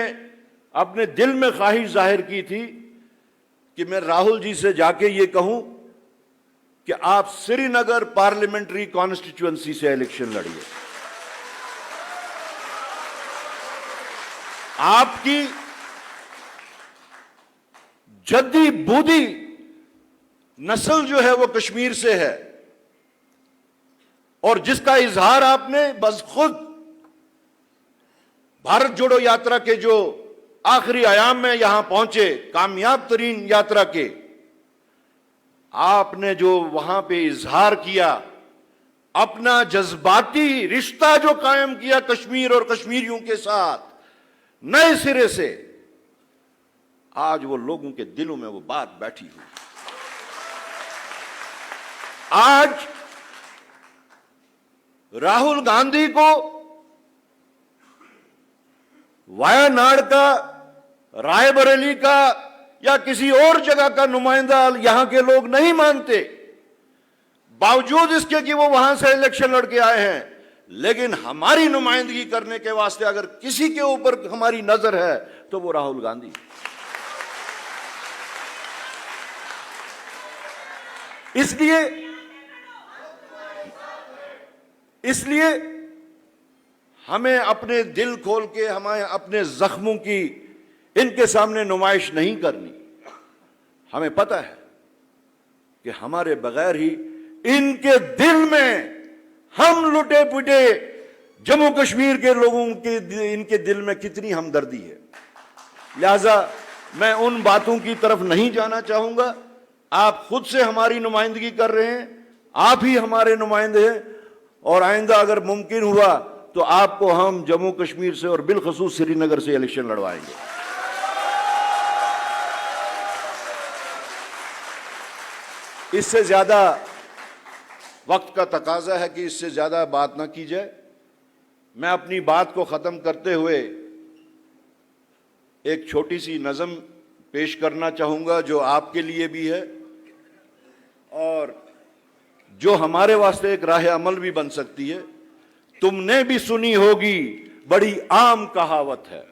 अपने दिल में ख्वाहिश जाहिर की थी कि मैं राहुल जी से जाके ये कहूं कि आप श्रीनगर पार्लियामेंट्री कॉन्स्टिट्यूएंसी से इलेक्शन लड़िए। आपकी जद्दी बूदी नस्ल जो है वो कश्मीर से है, और जिसका इजहार आपने बस खुद भारत जोड़ो यात्रा के जो आखिरी आयाम में यहां पहुंचे, कामयाब तरीन यात्रा के, आपने जो वहां पे इजहार किया, अपना जज्बाती रिश्ता जो कायम किया कश्मीर और कश्मीरियों के साथ नए सिरे से, आज वो लोगों के दिलों में वो बात बैठी हुई। आज राहुल गांधी को वायनाड का, रायबरेली का या किसी और जगह का नुमाइंदा यहां के लोग नहीं मानते, बावजूद इसके कि वो वहां से इलेक्शन लड़के आए हैं। लेकिन हमारी नुमाइंदगी करने के वास्ते अगर किसी के ऊपर हमारी नजर है तो वो राहुल गांधी। इसलिए हमें अपने दिल खोल के, हमें अपने जख्मों की इनके सामने नुमाइश नहीं करनी। हमें पता है कि हमारे बगैर ही इनके दिल में हम लुटे पुटे जम्मू कश्मीर के लोगों के इनके दिल में कितनी हमदर्दी है। लिहाजा मैं उन बातों की तरफ नहीं जाना चाहूंगा। आप खुद से हमारी नुमाइंदगी कर रहे हैं, आप ही हमारे नुमाइंदे हैं, और आइंदा अगर मुमकिन हुआ तो आपको हम जम्मू कश्मीर से और बिलखसूस श्रीनगर से इलेक्शन लड़वाएंगे। इससे ज्यादा वक्त का तकाजा है कि इससे ज्यादा बात ना की जाए। मैं अपनी बात को खत्म करते हुए एक छोटी सी नज़म पेश करना चाहूंगा जो आपके लिए भी है और जो हमारे वास्ते एक राह अमल भी बन सकती है। तुमने भी सुनी होगी बड़ी आम कहावत है,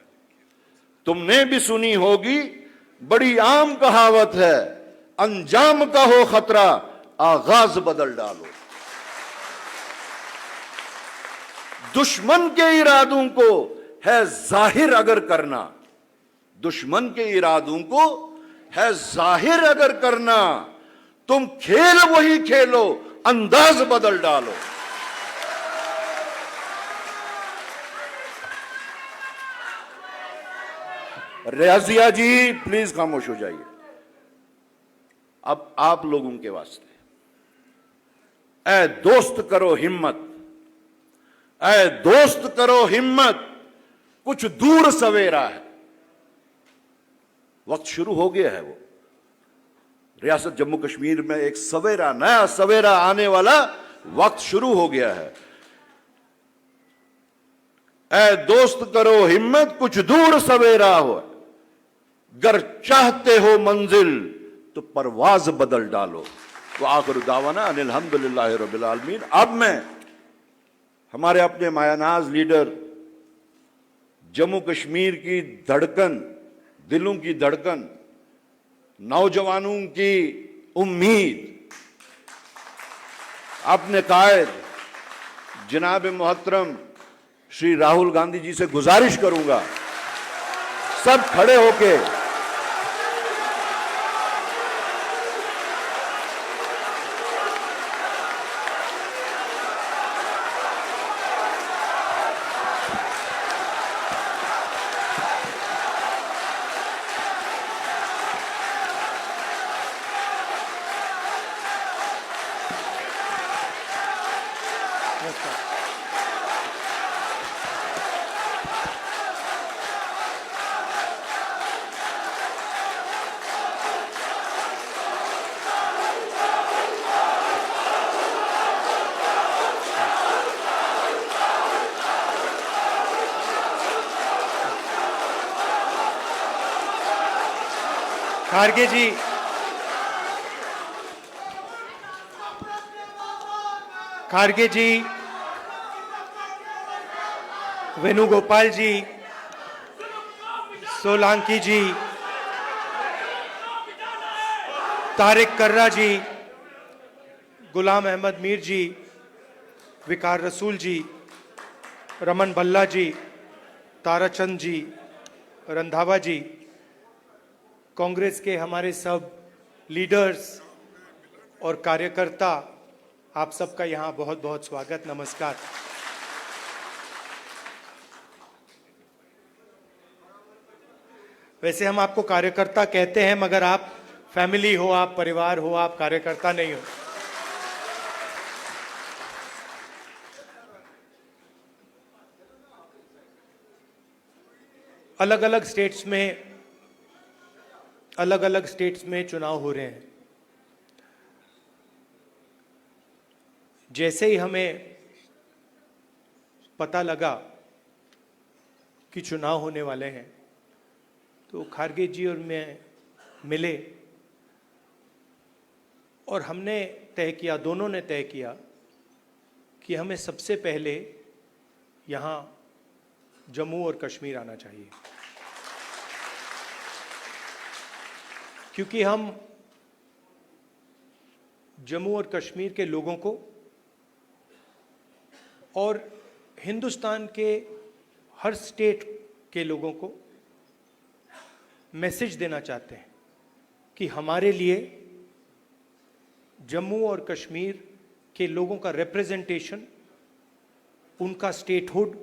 तुमने भी सुनी होगी बड़ी आम कहावत है, अंजाम का हो खतरा आगाज बदल डालो। दुश्मन के इरादों को है जाहिर अगर करना, दुश्मन के इरादों को है जाहिर अगर करना, तुम खेल वही खेलो अंदाज बदल डालो। रियाजिया जी प्लीज खामोश हो जाइए। अब आप लोगों के वास्ते, ऐ दोस्त करो हिम्मत, ऐ दोस्त करो हिम्मत, कुछ दूर सवेरा है। वक्त शुरू हो गया है, वो रियासत जम्मू कश्मीर में एक सवेरा, नया सवेरा आने वाला वक्त शुरू हो गया है। ऐ दोस्त करो हिम्मत, कुछ दूर सवेरा हो, गर चाहते हो मंजिल तो परवाज बदल डालो। वो आखिर दावाना अनिल हम्दुलिल्लाहि रब्बिल आलमीन। अब मैं हमारे अपने मायानाज लीडर, जम्मू कश्मीर की धड़कन, दिलों की धड़कन, नौजवानों की उम्मीद, अपने कायद जनाब मोहतरम श्री राहुल गांधी जी से गुजारिश करूंगा, सब खड़े होके खारगे जी, खारगे जी, वेणुगोपाल जी, सोलंकी जी, तारिक कर्रा जी, गुलाम अहमद मीर जी, विकार रसूल जी, रमन भल्ला जी, ताराचंद जी, रंधावा जी, कांग्रेस के हमारे सब लीडर्स और कार्यकर्ता आप सबका यहाँ बहुत बहुत स्वागत, नमस्कार। वैसे हम आपको कार्यकर्ता कहते हैं, मगर आप फैमिली हो, आप परिवार हो, आप कार्यकर्ता नहीं हो। अलग अलग स्टेट्स में चुनाव हो रहे हैं। जैसे ही हमें पता लगा कि चुनाव होने वाले हैं, तो खारगे जी और मैं मिले और हमने तय किया, दोनों ने तय किया कि हमें सबसे पहले यहाँ जम्मू और कश्मीर आना चाहिए, क्योंकि हम जम्मू और कश्मीर के लोगों को और हिंदुस्तान के हर स्टेट के लोगों को मैसेज देना चाहते हैं कि हमारे लिए जम्मू और कश्मीर के लोगों का रिप्रेजेंटेशन, उनका स्टेटहुड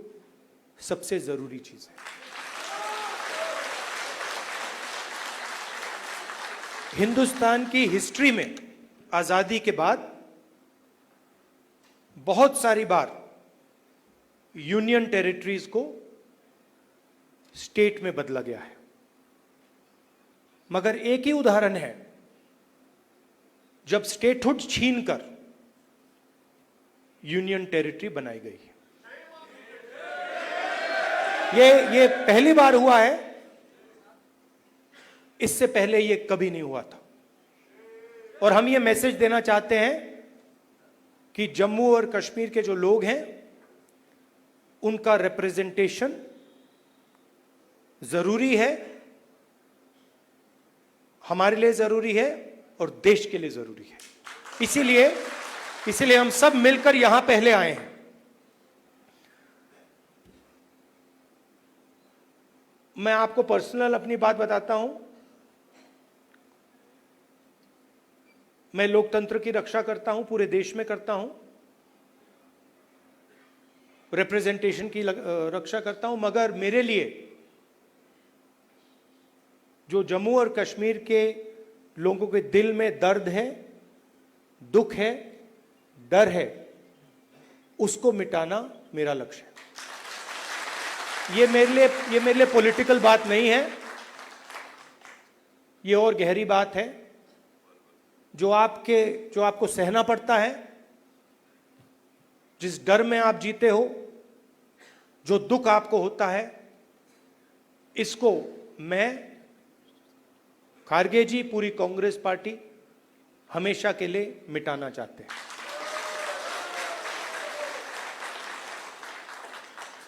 सबसे जरूरी चीज है। हिंदुस्तान की हिस्ट्री में आजादी के बाद बहुत सारी बार यूनियन टेरिटरीज को स्टेट में बदला गया है, मगर एक ही उदाहरण है जब स्टेटहुड छीनकर यूनियन टेरिटरी बनाई गई है। ये पहली बार हुआ है, इससे पहले ये कभी नहीं हुआ था। और हम ये मैसेज देना चाहते हैं कि जम्मू और कश्मीर के जो लोग हैं, उनका रिप्रेजेंटेशन जरूरी है, हमारे लिए जरूरी है और देश के लिए जरूरी है। इसीलिए हम सब मिलकर यहां पहले आए हैं। मैं आपको पर्सनल अपनी बात बताता हूं। मैं लोकतंत्र की रक्षा करता हूं, पूरे देश में करता हूं, रिप्रेजेंटेशन की रक्षा करता हूं, मगर मेरे लिए जो जम्मू और कश्मीर के लोगों के दिल में दर्द है, दुख है, डर है, उसको मिटाना मेरा लक्ष्य है। ये मेरे लिए पॉलिटिकल बात नहीं है, ये और गहरी बात है जो आपको सहना पड़ता है, जिस डर में आप जीते हो, जो दुख आपको होता है, इसको मैं, खारगे जी, पूरी कांग्रेस पार्टी हमेशा के लिए मिटाना चाहते हैं।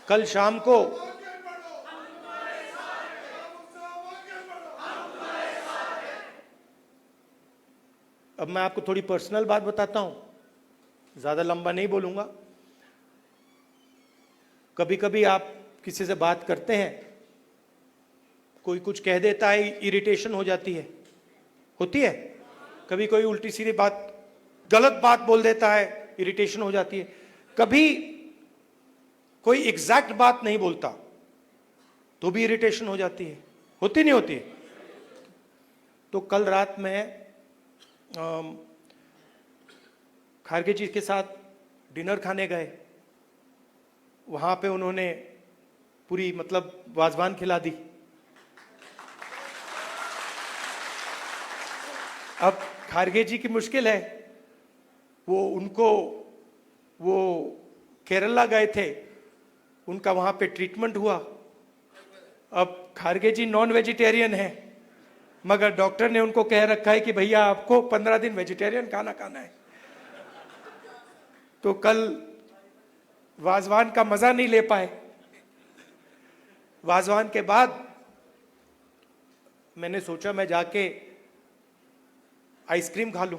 कल शाम को अब मैं आपको थोड़ी पर्सनल बात बताता हूं, ज्यादा लंबा नहीं बोलूंगा। कभी कभी आप किसी से बात करते हैं, कोई कुछ कह देता है, इरिटेशन हो जाती है, होती है। कभी कोई उल्टी सीधी बात, गलत बात बोल देता है, इरिटेशन हो जाती है। कभी कोई एग्जैक्ट बात नहीं बोलता तो भी इरिटेशन हो जाती है, होती नहीं होती है। तो कल रात में खारगे जी के साथ डिनर खाने गए, वहां पे उन्होंने पूरी वाजवान खिला दी। अब खारगे जी की मुश्किल है, वो केरला गए थे, उनका वहां पे ट्रीटमेंट हुआ। अब खारगे जी नॉन वेजिटेरियन है, मगर डॉक्टर ने उनको कह रखा है कि भैया आपको 15 दिन वेजिटेरियन खाना खाना है। तो कल वाजवान का मजा नहीं ले पाए। वाजवान के बाद मैंने सोचा मैं जाके आइसक्रीम खा लूं,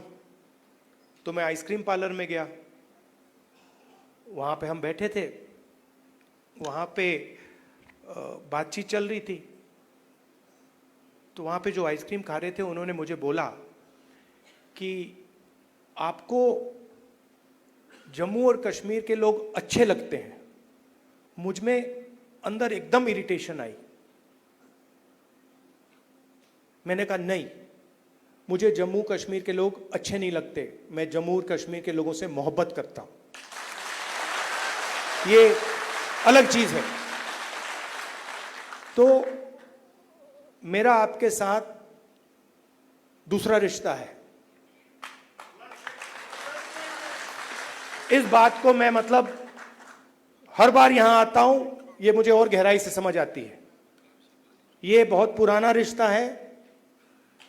तो मैं आइसक्रीम पार्लर में गया। वहां पे हम बैठे थे, वहां पे बातचीत चल रही थी। तो वहां पे जो आइसक्रीम खा रहे थे, उन्होंने मुझे बोला कि आपको जम्मू और कश्मीर के लोग अच्छे लगते हैं, मुझ में अंदर एकदम इरिटेशन आई। मैंने कहा नहीं, मुझे जम्मू कश्मीर के लोग अच्छे नहीं लगते, मैं जम्मू और कश्मीर के लोगों से मोहब्बत करता हूं, ये अलग चीज है। तो मेरा आपके साथ दूसरा रिश्ता है। इस बात को मैं मतलब हर बार यहां आता हूं, ये मुझे और गहराई से समझ आती है। ये बहुत पुराना रिश्ता है,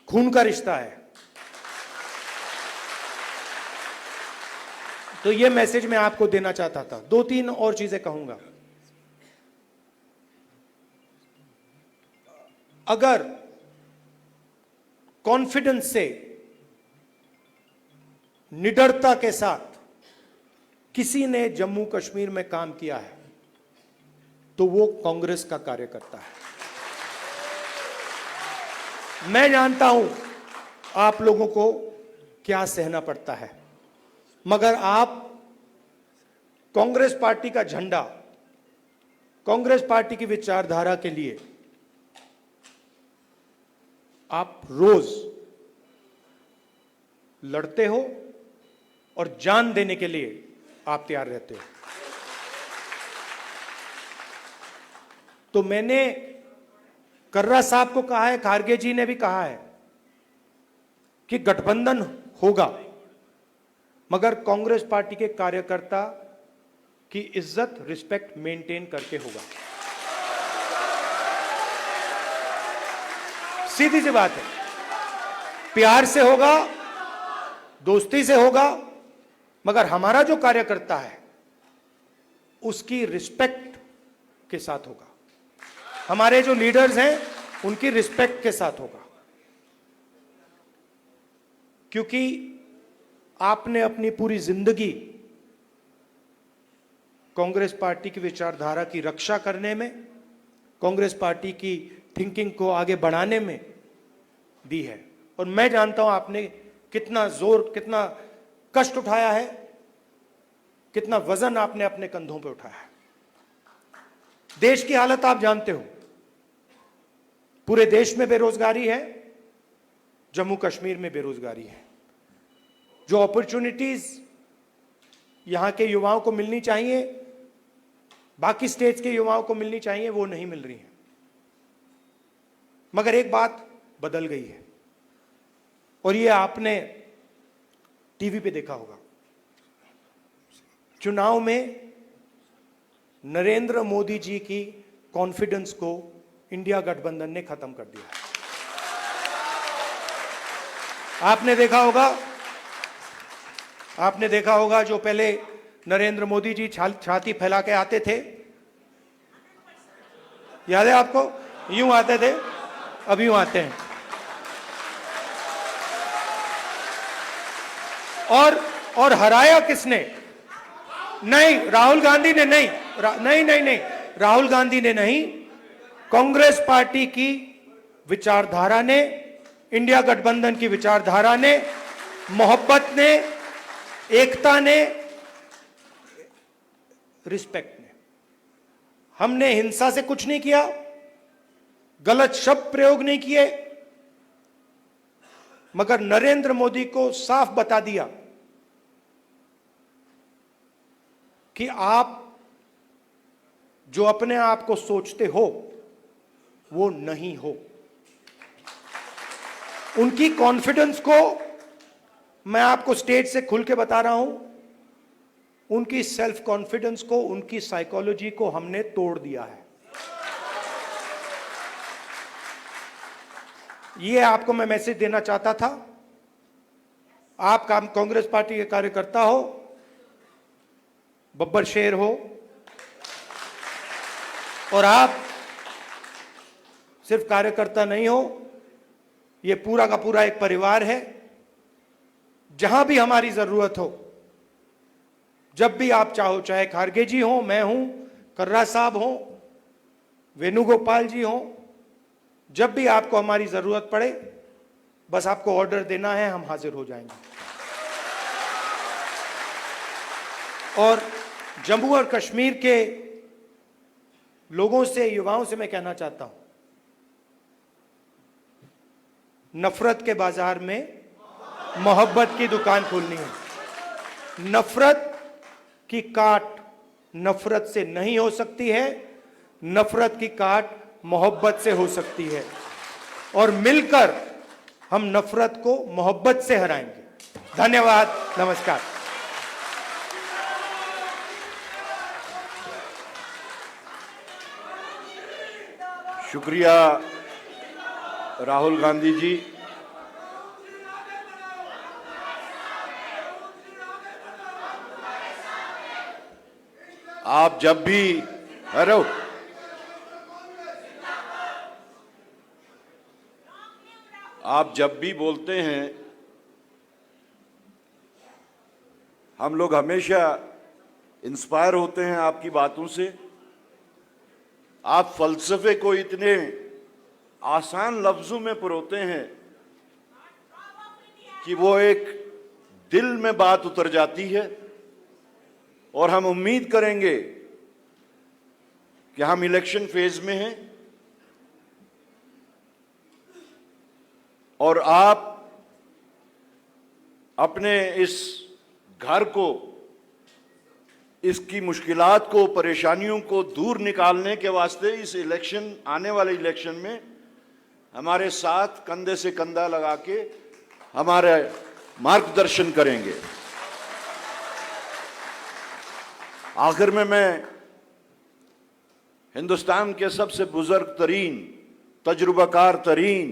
खून का रिश्ता है। तो ये मैसेज मैं आपको देना चाहता था। 2-3 और चीजें कहूंगा। अगर कॉन्फिडेंस से, निडरता के साथ किसी ने जम्मू कश्मीर में काम किया है तो वो कांग्रेस का कार्यकर्ता है। मैं जानता हूं आप लोगों को क्या सहना पड़ता है, मगर आप कांग्रेस पार्टी का झंडा, कांग्रेस पार्टी की विचारधारा के लिए आप रोज लड़ते हो और जान देने के लिए आप तैयार रहते हो। तो मैंने कर्रा साहब को कहा है, खारगे जी ने भी कहा है कि गठबंधन होगा, मगर कांग्रेस पार्टी के कार्यकर्ता की इज्जत, रिस्पेक्ट मेंटेन करके होगा। सीधी सी बात है, प्यार से होगा, दोस्ती से होगा, मगर हमारा जो कार्यकर्ता है उसकी रिस्पेक्ट के साथ होगा। हमारे जो लीडर्स हैं उनकी रिस्पेक्ट के साथ होगा, क्योंकि आपने अपनी पूरी जिंदगी कांग्रेस पार्टी की विचारधारा की रक्षा करने में, कांग्रेस पार्टी की थिंकिंग को आगे बढ़ाने में दी है। और मैं जानता हूं आपने कितना जोर, कितना कष्ट उठाया है, कितना वजन आपने अपने कंधों पे उठाया है। देश की हालत आप जानते हो, पूरे देश में बेरोजगारी है, जम्मू कश्मीर में बेरोजगारी है। जो अपॉर्चुनिटीज यहां के युवाओं को मिलनी चाहिए, बाकी स्टेट्स के युवाओं को मिलनी चाहिए, वो नहीं मिल रही है। मगर एक बात बदल गई है, और ये आपने टीवी पे देखा होगा। चुनाव में नरेंद्र मोदी जी की कॉन्फिडेंस को इंडिया गठबंधन ने खत्म कर दिया। आपने देखा होगा जो पहले नरेंद्र मोदी जी छाती फैला के आते थे, याद है आपको? यूं आते थे, अब यूं आते हैं। और हराया किसने? नहीं, राहुल गांधी ने नहीं, नहीं, राहुल गांधी ने नहीं, कांग्रेस पार्टी की विचारधारा ने, इंडिया गठबंधन की विचारधारा ने, मोहब्बत ने, एकता ने, रिस्पेक्ट ने। हमने हिंसा से कुछ नहीं किया, गलत शब्द प्रयोग नहीं किए, मगर नरेंद्र मोदी को साफ बता दिया कि आप जो अपने आप को सोचते हो वो नहीं हो। उनकी कॉन्फिडेंस को मैं आपको स्टेज से खुल के बता रहा हूं, उनकी सेल्फ कॉन्फिडेंस को, उनकी साइकोलॉजी को हमने तोड़ दिया है। ये आपको मैं मैसेज देना चाहता था। आप कांग्रेस पार्टी के कार्यकर्ता हो, बब्बर शेर हो, और आप सिर्फ कार्यकर्ता नहीं हो, ये पूरा का पूरा एक परिवार है। जहां भी हमारी जरूरत हो, जब भी आप चाहो, चाहे खारगे जी हो, मैं हूं, कर्रा साहब हो, वेणुगोपाल जी हो, जब भी आपको हमारी जरूरत पड़े, बस आपको ऑर्डर देना है, हम हाजिर हो जाएंगे। और जम्मू और कश्मीर के लोगों से, युवाओं से मैं कहना चाहता हूं, नफरत के बाजार में मोहब्बत की दुकान खोलनी है। नफरत की काट नफरत से नहीं हो सकती है, नफरत की काट मोहब्बत से हो सकती है, और मिलकर हम नफरत को मोहब्बत से हराएंगे। धन्यवाद, नमस्कार। शुक्रिया राहुल गांधी जी। आप जब भी, हेलो, आप जब भी बोलते हैं, हम लोग हमेशा इंस्पायर होते हैं आपकी बातों से। आप फलसफे को इतने आसान लफ्जों में परोते हैं कि वो एक दिल में बात उतर जाती है, और हम उम्मीद करेंगे कि हम इलेक्शन फेज में हैं और आप अपने इस घर को, इसकी मुश्किलात को, परेशानियों को दूर निकालने के वास्ते इस इलेक्शन, आने वाले इलेक्शन में हमारे साथ कंधे से कंधा लगा के हमारे मार्गदर्शन करेंगे। आखिर में मैं हिंदुस्तान के सबसे बुजुर्ग तरीन, तजुर्बाकार तरीन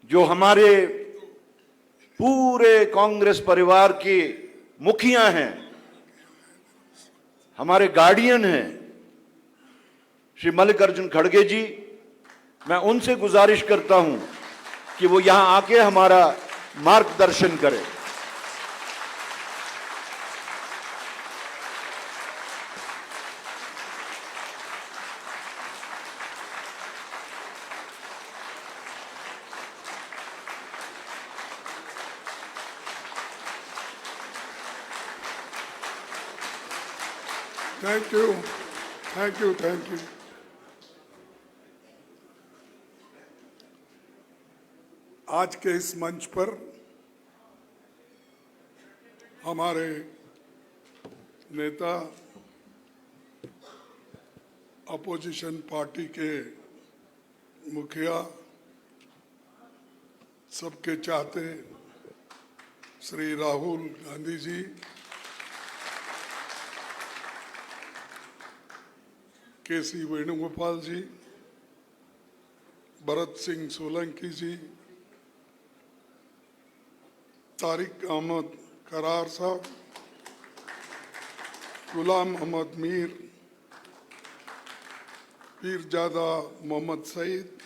जो हमारे पूरे कांग्रेस परिवार के मुखिया हैं, हमारे गार्डियन हैं, श्री मल्लिकार्जुन खड़गे जी, मैं उनसे गुजारिश करता हूं कि वो यहां आके हमारा मार्गदर्शन करें। Thank you, thank you, thank you. आज के इस मंच पर हमारे नेता, अपोजिशन पार्टी के मुखिया, सबके चाहते श्री राहुल गांधी जी, केसी वेणुगोपाल जी, भरत सिंह सोलंकी जी, तारिक अहमद करार साहब, गुलाम अहमद मीर, पीरजादा मोहम्मद सईद,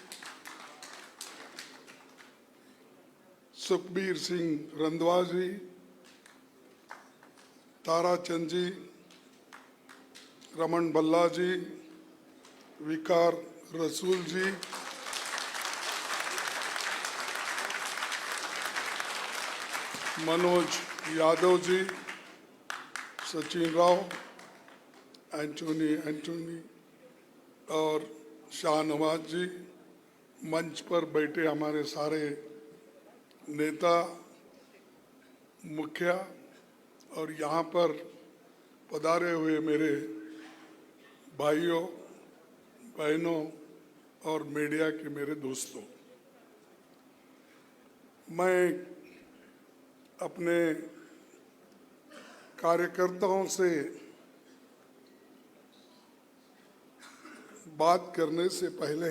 सुखबीर सिंह रंधवा जी, ताराचंद जी, रमन भल्ला जी, विकार रसूल जी, मनोज यादव जी, सचिन राव, एंटोनी और शाहनवाज जी, मंच पर बैठे हमारे सारे नेता, मुखिया और यहाँ पर पधारे हुए मेरे भाइयों, बहनों और मीडिया के मेरे दोस्तों, मैं अपने कार्यकर्ताओं से बात करने से पहले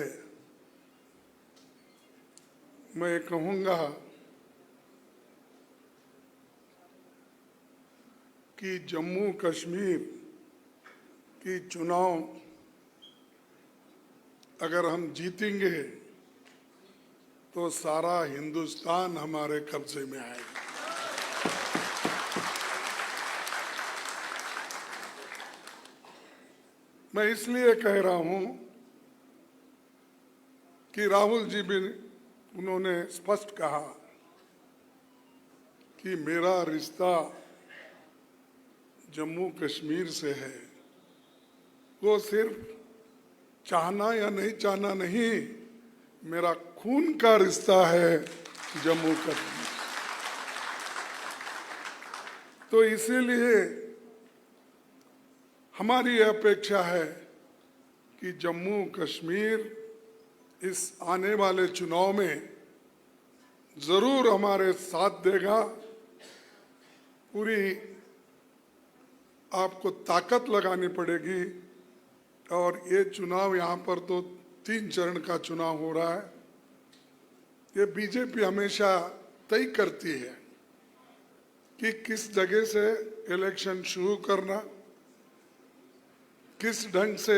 मैं कहूँगा कि जम्मू कश्मीर की चुनाव अगर हम जीतेंगे तो सारा हिंदुस्तान हमारे कब्जे में आएगा। मैं इसलिए कह रहा हूं कि राहुल जी भी, उन्होंने स्पष्ट कहा कि मेरा रिश्ता जम्मू कश्मीर से है, वो सिर्फ चाहना या नहीं चाहना नहीं, मेरा खून का रिश्ता है जम्मू कश्मीर। तो इसीलिए हमारी अपेक्षा है कि जम्मू कश्मीर इस आने वाले चुनाव में जरूर हमारे साथ देगा। पूरी आपको ताकत लगानी पड़ेगी। और ये चुनाव यहाँ पर तो 3 चरण का चुनाव हो रहा है। ये बीजेपी हमेशा तय करती है कि किस जगह से इलेक्शन शुरू करना, किस ढंग से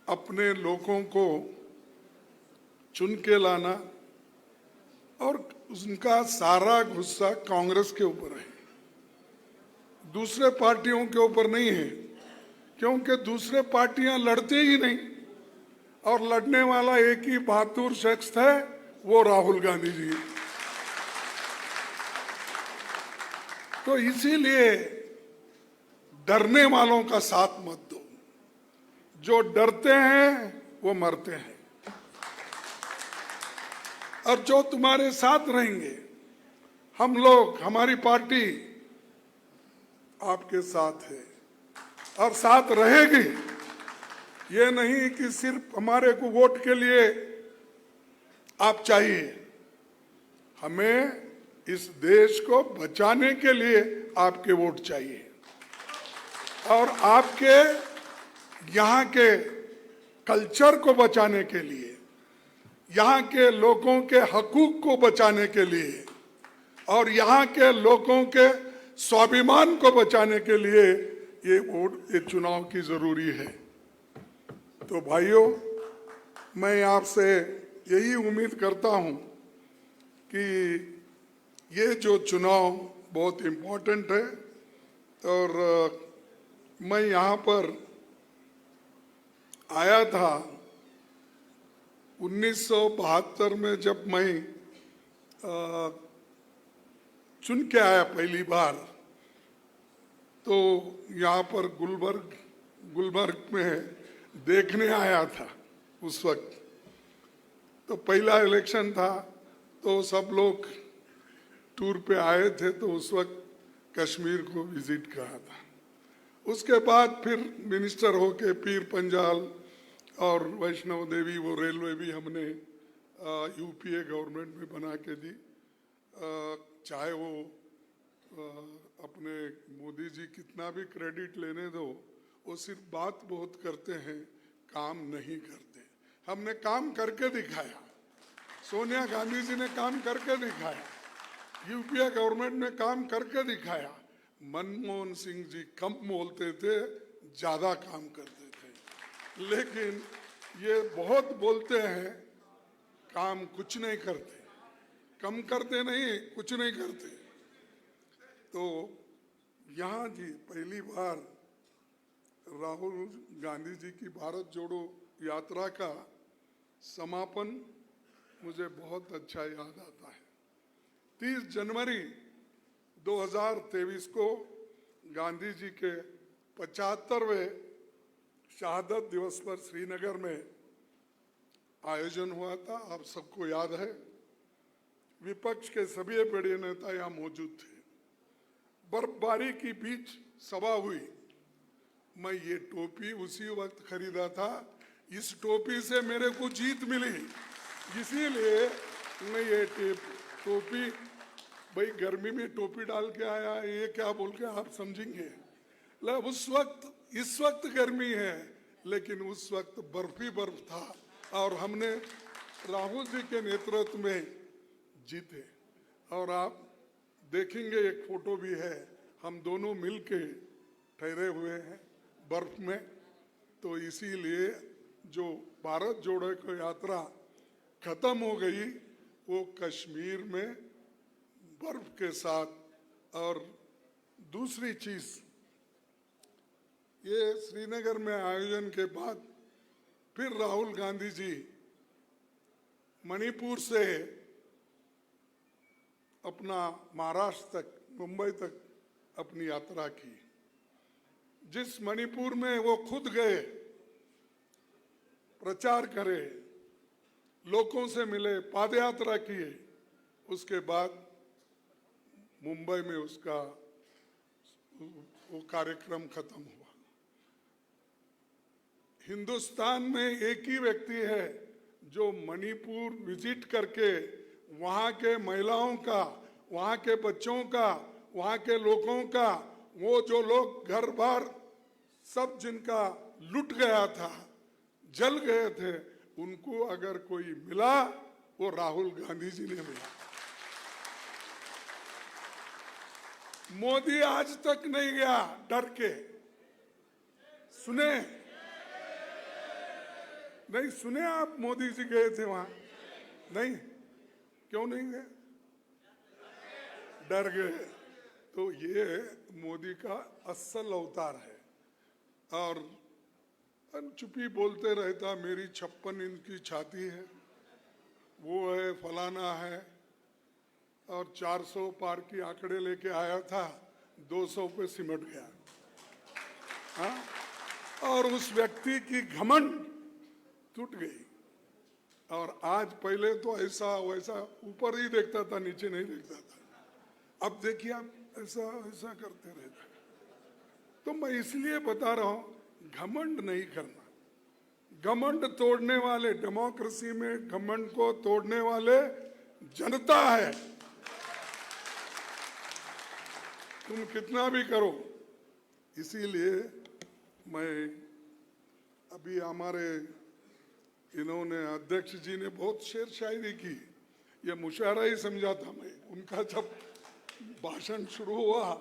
अपने लोगों को चुन के लाना, और उनका सारा गुस्सा कांग्रेस के ऊपर है, दूसरे पार्टियों के ऊपर नहीं है, क्योंकि दूसरे पार्टियां लड़ते ही नहीं और लड़ने वाला एक ही बहादुर शख्स है, वो राहुल गांधी जी। तो इसीलिए डरने वालों का साथ मत दो, जो डरते हैं वो मरते हैं, और जो तुम्हारे साथ रहेंगे, हम लोग, हमारी पार्टी आपके साथ है और साथ रहेगी। ये नहीं कि सिर्फ हमारे को वोट के लिए आप चाहिए, हमें इस देश को बचाने के लिए आपके वोट चाहिए, और आपके यहाँ के कल्चर को बचाने के लिए, यहाँ के लोगों के हकूक को बचाने के लिए, और यहाँ के लोगों के स्वाभिमान को बचाने के लिए ये वोट, ये चुनाव की जरूरी है। तो भाइयों, मैं आपसे यही उम्मीद करता हूं कि ये जो चुनाव बहुत इम्पोर्टेंट है, और मैं यहाँ पर आया था 1972 में, जब मैं चुन के आया पहली बार, तो यहाँ पर गुलबर्ग में देखने आया था उस वक्त। तो पहला इलेक्शन था, तो सब लोग टूर पे आए थे, तो उस वक्त कश्मीर को विजिट करा था। उसके बाद फिर मिनिस्टर होके पीर पंजाल और वैष्णव देवी, वो रेलवे भी हमने यूपीए गवर्नमेंट में बना के दी। चाहे वो अपने मोदी जी कितना भी क्रेडिट लेने दो, वो सिर्फ बात बहुत करते हैं, काम नहीं करते। हमने काम करके दिखाया, सोनिया गांधी जी ने काम करके दिखाया, यूपीए गवर्नमेंट ने काम करके दिखाया। मनमोहन सिंह जी कम बोलते थे, ज्यादा काम करते थे, लेकिन ये बहुत बोलते हैं, काम कुछ नहीं करते, कम करते नहीं, कुछ नहीं करते। तो यहाँ जी पहली बार राहुल गांधी जी की भारत जोड़ो यात्रा का समापन मुझे बहुत अच्छा याद आता है। 30 जनवरी 2023 को गांधी जी के 75वें शहादत दिवस पर श्रीनगर में आयोजन हुआ था, आप सबको याद है। विपक्ष के सभी बड़े नेता यहाँ मौजूद थे। बर्फबारी के बीच सभा हुई। मैं ये टोपी उसी वक्त खरीदा था, इस टोपी से मेरे को जीत मिली, इसीलिए मैं ये टोपी, भाई गर्मी में टोपी डाल के आया, ये क्या बोल के आप समझेंगे। उस वक्त, इस वक्त गर्मी है, लेकिन उस वक्त बर्फ ही बर्फ था, और हमने राहुल जी के नेतृत्व में जीते। और आप देखेंगे एक फोटो भी है, हम दोनों मिलके ठहरे हुए हैं बर्फ में। तो इसीलिए जो भारत जोड़ो की यात्रा खत्म हो गई, वो कश्मीर में बर्फ के साथ। और दूसरी चीज, ये श्रीनगर में आयोजन के बाद फिर राहुल गांधी जी मणिपुर से अपना महाराष्ट्र तक, मुंबई तक अपनी यात्रा की। जिस मणिपुर में वो खुद गए, प्रचार करे, लोगों से मिले, पादयात्रा किए, उसके बाद मुंबई में उसका वो कार्यक्रम खत्म हुआ। हिंदुस्तान में एक ही व्यक्ति है जो मणिपुर विजिट करके वहाँ के महिलाओं का, वहाँ के बच्चों का, वहाँ के लोगों का, वो जो लोग घर बार सब जिनका लुट गया था, जल गए थे, उनको अगर कोई मिला वो राहुल गांधी जी ने मिला। मोदी आज तक नहीं गया डर के। सुने नहीं? सुने आप मोदी जी गए थे वहां? नहीं? क्यों नहीं गए? डर गए। तो ये मोदी का असल अवतार है। और चुप्पी बोलते रहता, मेरी 56 इंच की छाती है, वो है, फलाना है, और 400 पार की आंकड़े लेके आया था, 200 पे सिमट गया। हाँ? और उस व्यक्ति की घमंड टूट गई। और आज, पहले तो ऐसा वैसा ऊपर ही देखता था, नीचे नहीं देखता था। अब देखिए आप ऐसा ऐसा करते रहते। तो मैं इसलिए बता रहा हूं, घमंड नहीं करना। घमंड तोड़ने वाले, डेमोक्रेसी में घमंड को तोड़ने वाले जनता है। तुम कितना भी करो। इसीलिए मैं अभी हमारे इन्होंने अध्यक्ष जी ने बहुत शेर शायरी की, ये मुशायरा ही समझा था मैं। उनका जब भाषण शुरू हुआ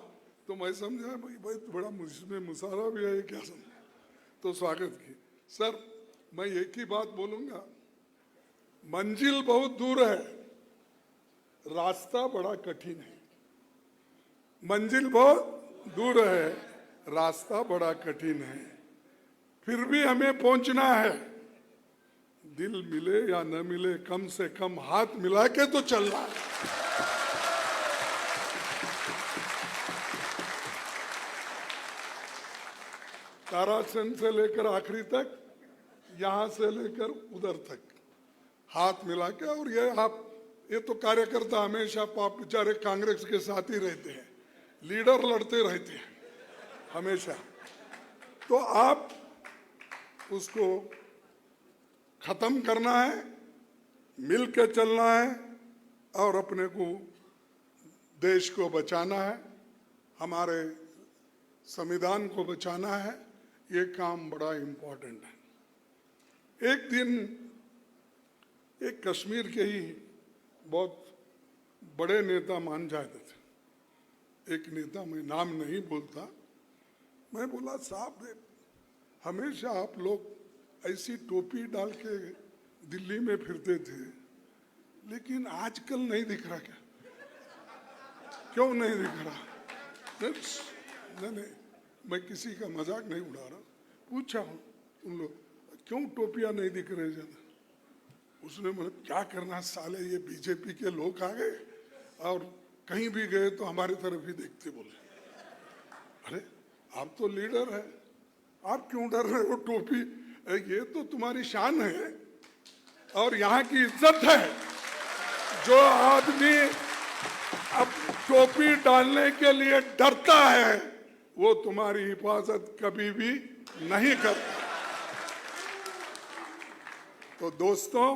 तो मैं समझा भाई बड़ा मुझमें मुशायरा भी है क्या, समझा तो स्वागत की। सर मैं एक ही बात बोलूंगा, मंजिल बहुत दूर है, रास्ता बड़ा कठिन है। मंजिल बहुत दूर है, रास्ता बड़ा कठिन है, फिर भी हमें पहुंचना है। दिल मिले या न मिले, कम से कम हाथ मिला के तो चलना है। तारासन से लेकर आखिरी तक, यहां से लेकर उधर तक हाथ मिला के। और ये तो कार्यकर्ता हमेशा आप बेचारे कांग्रेस के साथ ही रहते हैं, लीडर लड़ते रहते हैं हमेशा। तो आप उसको खत्म करना है, मिल के चलना है, और अपने को, देश को बचाना है, हमारे संविधान को बचाना है। ये काम बड़ा इम्पोर्टेंट है। एक दिन एक कश्मीर के ही बहुत बड़े नेता मान जाते थे, एक नेता, मैं नाम नहीं बोलता, मैं बोला साहब हमेशा आप लोग ऐसी टोपी डाल के दिल्ली में फिरते थे, लेकिन आजकल नहीं दिख रहा क्या? क्यों नहीं दिख रहा? नहीं, मैं किसी का मजाक नहीं उड़ा रहा, पूछा हूँ उन लोग क्यों टोपियां नहीं दिख रहे ज्यादा? उसने बोला क्या करना साले, ये बीजेपी के लोग आ गए और कहीं भी गए तो हमारी तरफ ही देखते। बोले अरे आप तो लीडर है, आप क्यों डर रहे हो? टोपी ये तो तुम्हारी शान है और यहाँ की इज्जत है। जो आदमी अब टोपी डालने के लिए डरता है वो तुम्हारी हिफाजत कभी भी नहीं करता। तो दोस्तों,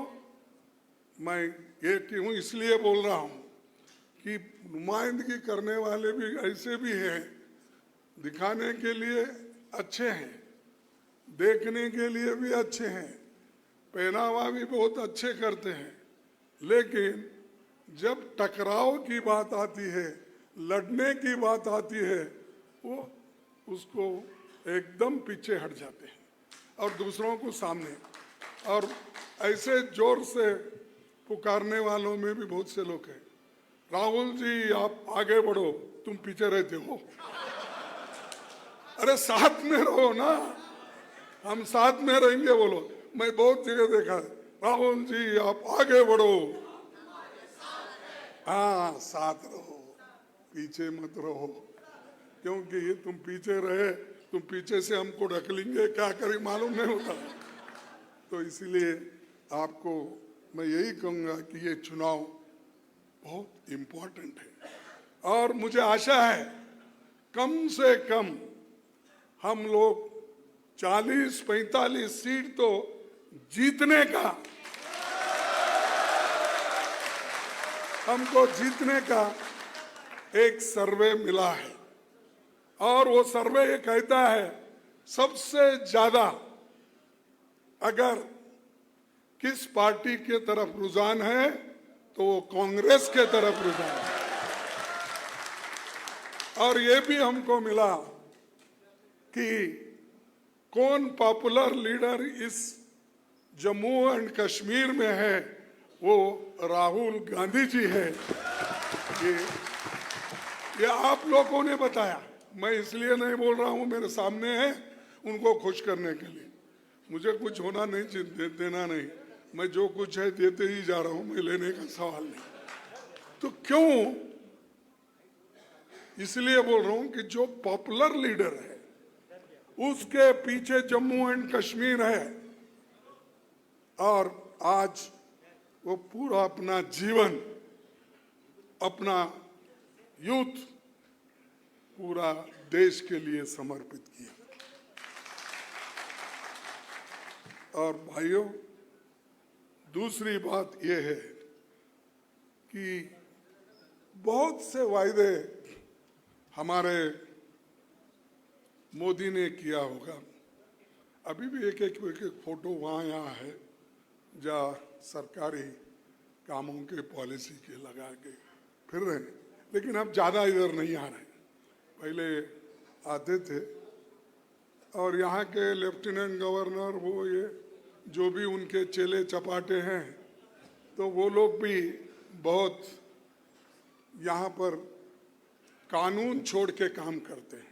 मैं ये क्यों इसलिए बोल रहा हूं कि नुमाइंदगी करने वाले भी ऐसे भी हैं, दिखाने के लिए अच्छे हैं, देखने के लिए भी अच्छे हैं, पहनावा भी बहुत अच्छे करते हैं, लेकिन जब टकराव की बात आती है, लड़ने की बात आती है, वो उसको एकदम पीछे हट जाते हैं और दूसरों को सामने। और ऐसे जोर से पुकारने वालों में भी बहुत से लोग हैं, राहुल जी आप आगे बढ़ो, तुम पीछे रहते हो। अरे साथ में रहो ना, हम साथ में रहेंगे बोलो। मैं बहुत जगह देखा है, राहुल जी आप आगे बढ़ो, हाँ, साथ रहो, पीछे मत रहो, क्योंकि ये तुम पीछे रहे, तुम पीछे से हमको ढकलेंगे, क्या करें मालूम नहीं होता। तो इसीलिए आपको मैं यही कहूंगा कि ये चुनाव बहुत इम्पोर्टेंट है और मुझे आशा है कम से कम हम लोग 40-45 सीट तो जीतने का, हमको जीतने का एक सर्वे मिला है और वो सर्वे ये कहता है सबसे ज्यादा अगर किस पार्टी के तरफ रुझान है तो वो कांग्रेस के तरफ रुझान है। और ये भी हमको मिला कि कौन पॉपुलर लीडर इस जम्मू एंड कश्मीर में है, वो राहुल गांधी जी है। ये आप लोगों ने बताया, मैं इसलिए नहीं बोल रहा हूं, मेरे सामने है, उनको खुश करने के लिए। मुझे कुछ होना नहीं, देना नहीं, मैं जो कुछ है देते ही जा रहा हूं, मैं लेने का सवाल नहीं। तो क्यों, इसलिए बोल रहा हूं कि जो पॉपुलर लीडर है उसके पीछे जम्मू एंड कश्मीर है और आज वो पूरा अपना जीवन, अपना यूथ पूरा देश के लिए समर्पित किया। और भाइयों, दूसरी बात यह है कि बहुत से वायदे हमारे मोदी ने किया होगा। अभी भी एक एक फोटो वहाँ यहाँ है जहाँ सरकारी कामों के पॉलिसी के लगा के फिर रहे, लेकिन अब ज़्यादा इधर नहीं आ रहे, पहले आते थे। और यहाँ के लेफ्टिनेंट गवर्नर, वो ये जो भी उनके चेले चपाटे हैं, तो वो लोग भी बहुत यहाँ पर कानून छोड़ के काम करते हैं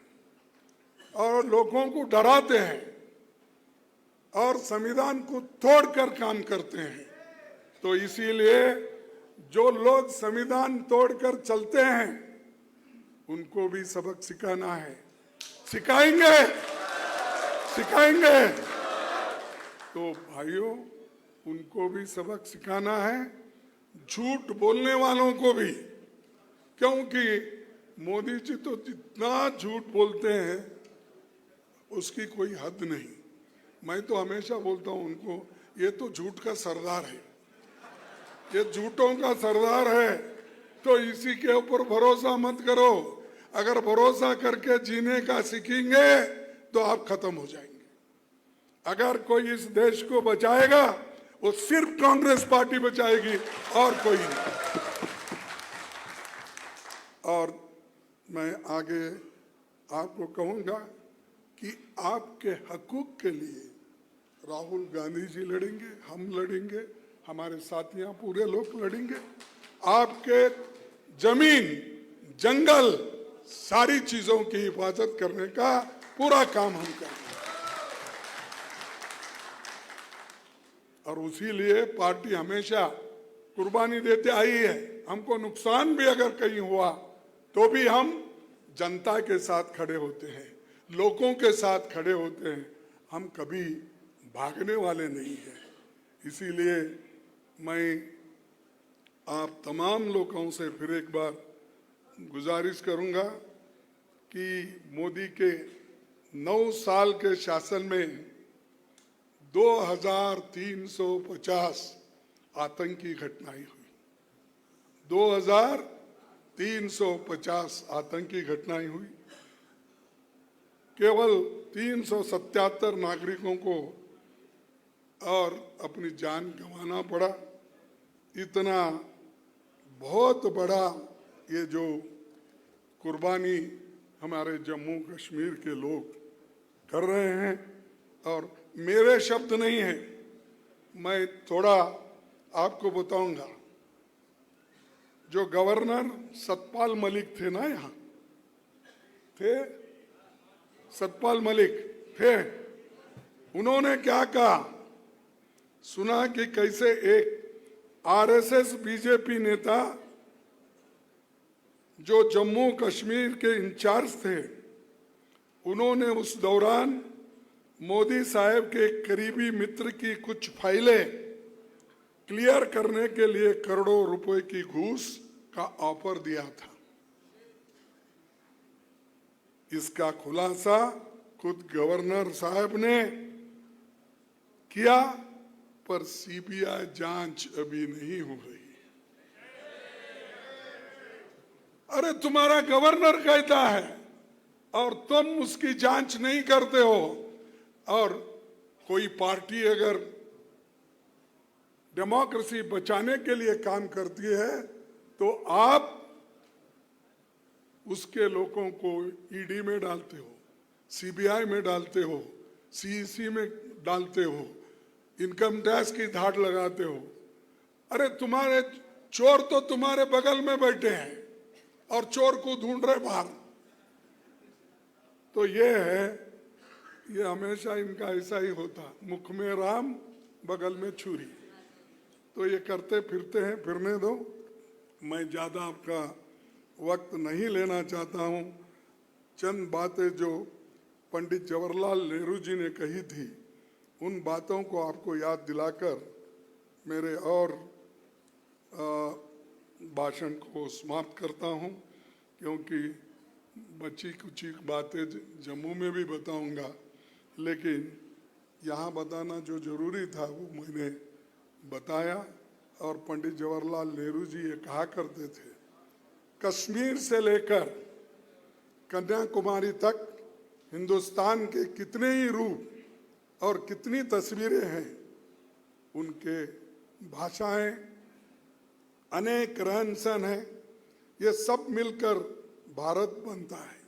और लोगों को डराते हैं और संविधान को तोड़कर काम करते हैं। तो इसीलिए जो लोग संविधान तोड़कर चलते हैं उनको भी सबक सिखाना है, सिखाएंगे, सिखाएंगे। तो भाइयों, उनको भी सबक सिखाना है, झूठ बोलने वालों को भी, क्योंकि मोदी जी तो जितना झूठ बोलते हैं उसकी कोई हद नहीं। मैं तो हमेशा बोलता हूं उनको, ये तो झूठ का सरदार है, ये झूठों का सरदार है। तो इसी के ऊपर भरोसा मत करो। अगर भरोसा करके जीने का सीखेंगे तो आप खत्म हो जाएंगे। अगर कोई इस देश को बचाएगा वो सिर्फ कांग्रेस पार्टी बचाएगी और कोई नहीं। और मैं आगे आपको कहूंगा कि आपके हकूक के लिए राहुल गांधी जी लड़ेंगे, हम लड़ेंगे, हमारे साथियां पूरे लोग लड़ेंगे। आपके जमीन, जंगल, सारी चीजों की हिफाजत करने का पूरा काम हम करेंगे। और उसी लिए पार्टी हमेशा कुर्बानी देते आई है। हमको नुकसान भी अगर कहीं हुआ तो भी हम जनता के साथ खड़े होते हैं, लोगों के साथ खड़े होते हैं, हम कभी भागने वाले नहीं हैं। इसीलिए मैं आप तमाम लोगों से फिर एक बार गुजारिश करूंगा कि मोदी के 9 साल के शासन में 2350 आतंकी घटनाएं हुई। 2350 आतंकी घटनाएं हुई। केवल 377 नागरिकों को और अपनी जान गंवाना पड़ा। इतना बहुत बड़ा ये जो कुर्बानी हमारे जम्मू कश्मीर के लोग कर रहे हैं, और मेरे शब्द नहीं है, मैं थोड़ा आपको बताऊंगा। जो गवर्नर सतपाल मलिक थे ना, यहाँ थे सतपाल मलिक थे, उन्होंने क्या कहा सुना कि कैसे एक आरएसएस बीजेपी नेता जो जम्मू कश्मीर के इंचार्ज थे, उन्होंने उस दौरान मोदी साहब के करीबी मित्र की कुछ फाइलें क्लियर करने के लिए करोड़ों रुपए की घूस का ऑफर दिया था। इसका खुलासा खुद गवर्नर साहब ने किया, पर सीबीआई जांच अभी नहीं हो रही। अरे तुम्हारा गवर्नर कहता है और तुम उसकी जांच नहीं करते हो। और कोई पार्टी अगर डेमोक्रेसी बचाने के लिए काम करती है तो आप उसके लोगों को ईडी में डालते हो, सीबीआई में डालते हो, सीईसी में डालते हो, इनकम टैक्स की धाड़ लगाते हो। अरे तुम्हारे चोर तो तुम्हारे बगल में बैठे हैं और चोर को ढूंढ रहे बाहर। तो ये है, ये हमेशा इनका ऐसा ही होता, मुख में राम बगल में छुरी। तो ये करते फिरते हैं, फिरने दो। मैं ज्यादा आपका वक्त नहीं लेना चाहता हूं। चंद बातें जो पंडित जवाहरलाल नेहरू जी ने कही थी, उन बातों को आपको याद दिलाकर मेरे और भाषण को समाप्त करता हूं, क्योंकि बची कुछ बातें जम्मू में भी बताऊंगा, लेकिन यहाँ बताना जो जरूरी था वो मैंने बताया। और पंडित जवाहरलाल नेहरू जी ये कहा करते थे, कश्मीर से लेकर कन्याकुमारी तक हिंदुस्तान के कितने ही रूप और कितनी तस्वीरें हैं, उनके भाषाएं, अनेक रहन सहन है, ये सब मिलकर भारत बनता है।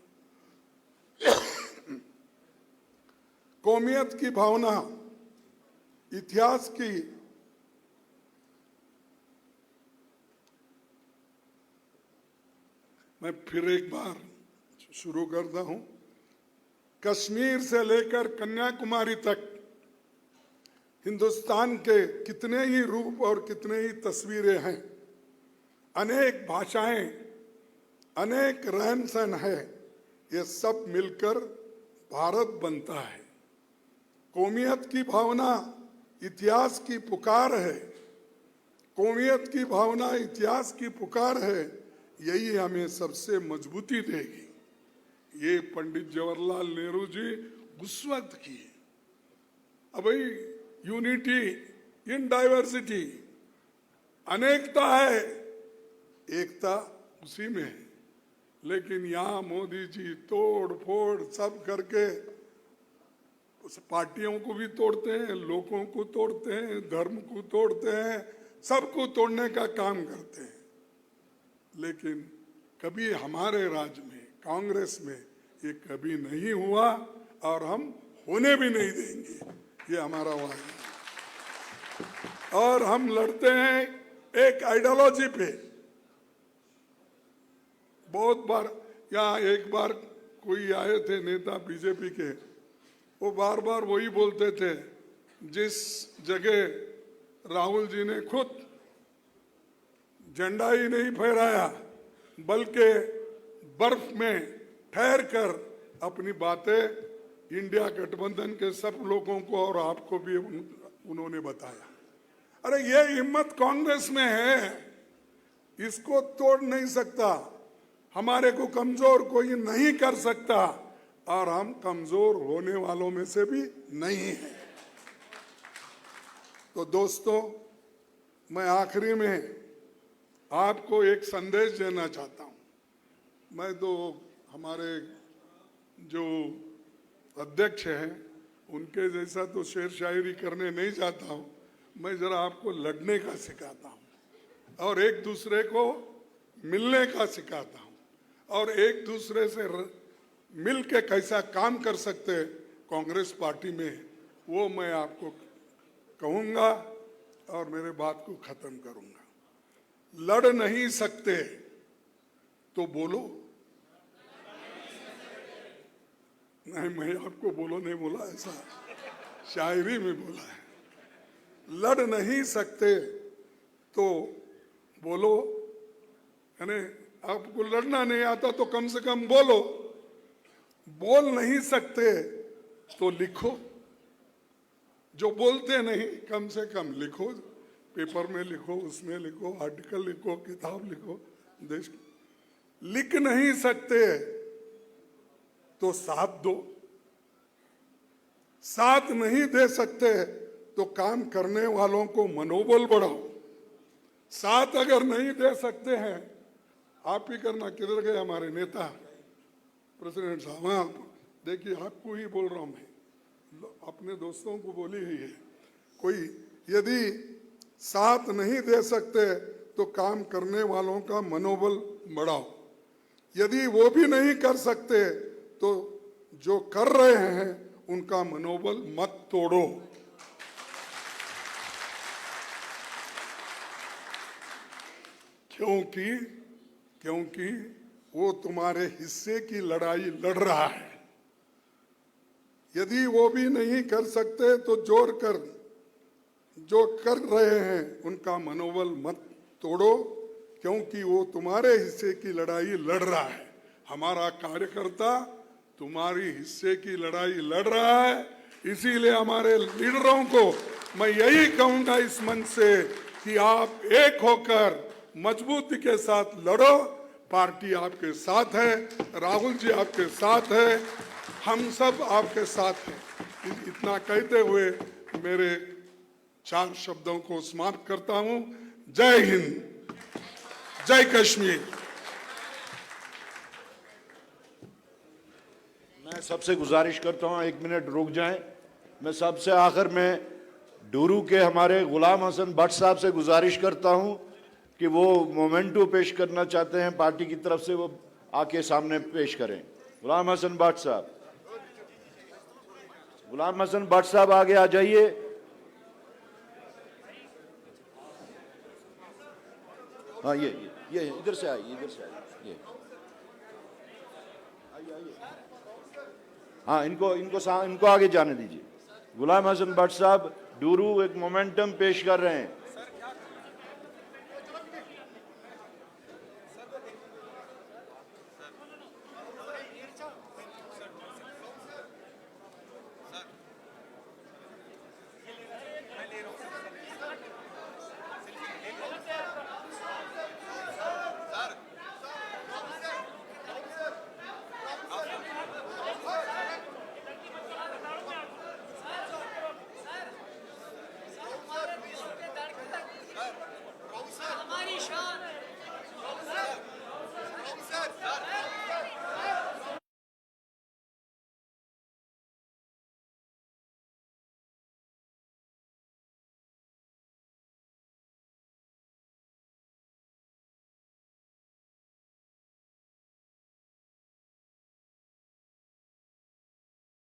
कौमियत की भावना, इतिहास की मैं फिर एक बार शुरू करता हूं। कश्मीर से लेकर कन्याकुमारी तक हिंदुस्तान के कितने ही रूप और कितने ही तस्वीरें हैं, अनेक भाषाएं, अनेक रहन सहन है, ये सब मिलकर भारत बनता है। कौमियत की भावना इतिहास की पुकार है, कौमियत की भावना इतिहास की पुकार है, यही हमें सबसे मजबूती देगी। ये पंडित जवाहरलाल नेहरू जी उस वक्त की। अब भाई यूनिटी इन डाइवर्सिटी, अनेकता है, एकता उसी में है। लेकिन यहाँ मोदी जी तोड़ फोड़ सब करके उस पार्टियों को भी तोड़ते हैं, लोगों को तोड़ते हैं, धर्म को तोड़ते हैं, सबको तोड़ने का काम करते हैं। लेकिन कभी हमारे राज्य में, कांग्रेस में ये कभी नहीं हुआ और हम होने भी नहीं देंगे, ये हमारा वादा है। और हम लड़ते हैं एक आइडियोलॉजी पे। बहुत बार यहाँ एक बार कोई आए थे नेता बीजेपी के, वो बार बार वही बोलते थे, जिस जगह राहुल जी ने खुद झंडा ही नहीं फहराया बल्कि बर्फ में ठहर कर अपनी बातें इंडिया गठबंधन के सब लोगों को और आपको भी उन्होंने बताया। अरे ये हिम्मत कांग्रेस में है, इसको तोड़ नहीं सकता, हमारे को कमजोर कोई नहीं कर सकता और हम कमजोर होने वालों में से भी नहीं हैं। तो दोस्तों, मैं आखिरी में आपको एक संदेश देना चाहता हूं। मैं तो हमारे जो अध्यक्ष हैं उनके जैसा तो शेर शायरी करने नहीं जाता हूं, मैं जरा आपको लड़ने का सिखाता हूं और एक दूसरे को मिलने का सिखाता हूं और एक दूसरे से मिल के कैसा काम कर सकते हैं कांग्रेस पार्टी में, वो मैं आपको कहूंगा और मेरे बात को खत्म करूंगा। लड़ नहीं सकते तो बोलो। नहीं, मैं आपको बोलो नहीं बोला, ऐसा शायरी में बोला है। लड़ नहीं सकते तो बोलो, यानी आपको लड़ना नहीं आता तो कम से कम बोलो, बोल नहीं सकते तो लिखो, जो बोलते नहीं कम से कम लिखो, पेपर में लिखो, उसमें लिखो, आर्टिकल लिखो, किताब लिखो। देश लिख नहीं सकते तो साथ दो, साथ नहीं दे सकते तो काम करने वालों को मनोबल बढ़ाओ। साथ अगर नहीं दे सकते हैं, आप ही करना। किधर गए हमारे नेता प्रेसिडेंट साहब? हाँ, देखिए आपको ही बोल रहा हूं मैं, अपने दोस्तों को बोली ही है। कोई यदि साथ नहीं दे सकते तो काम करने वालों का मनोबल बढ़ाओ। यदि वो भी नहीं कर सकते तो जो कर रहे हैं उनका मनोबल मत तोड़ो। क्योंकि वो तुम्हारे हिस्से की लड़ाई लड़ रहा है। यदि वो भी नहीं कर सकते तो जोर कर, जो कर रहे हैं उनका मनोबल मत तोड़ो, क्योंकि वो तुम्हारे हिस्से की लड़ाई लड़ रहा है। हमारा कार्यकर्ता तुम्हारी हिस्से की लड़ाई लड़ रहा है। इसीलिए हमारे लीडरों को मैं यही कहूंगा इस मंच से कि आप एक होकर मजबूती के साथ लड़ो। पार्टी आपके साथ है, राहुल जी आपके साथ है, हम सब आपके साथ हैं। इतना कहते हुए मेरे 4 शब्दों को समाप्त करता हूं। जय हिंद, जय कश्मीर। मैं सबसे गुजारिश करता हूं 1 मिनट रुक जाएं। मैं सबसे आखिर में डूरू के हमारे गुलाम हसन भट्ट साहब से गुजारिश करता हूं कि वो मोमेंटो पेश करना चाहते हैं पार्टी की तरफ से, वो आके सामने पेश करें। गुलाम हसन भट्ट साहब, गुलाम हसन भट्ट साहब आगे आ जाइए। हाँ, ये इधर से आइए, इधर से आइए। आइए। हाँ, इनको आगे जाने दीजिए। गुलाम हसन भट्ट साहब डूरू एक मोमेंटम पेश कर रहे हैं।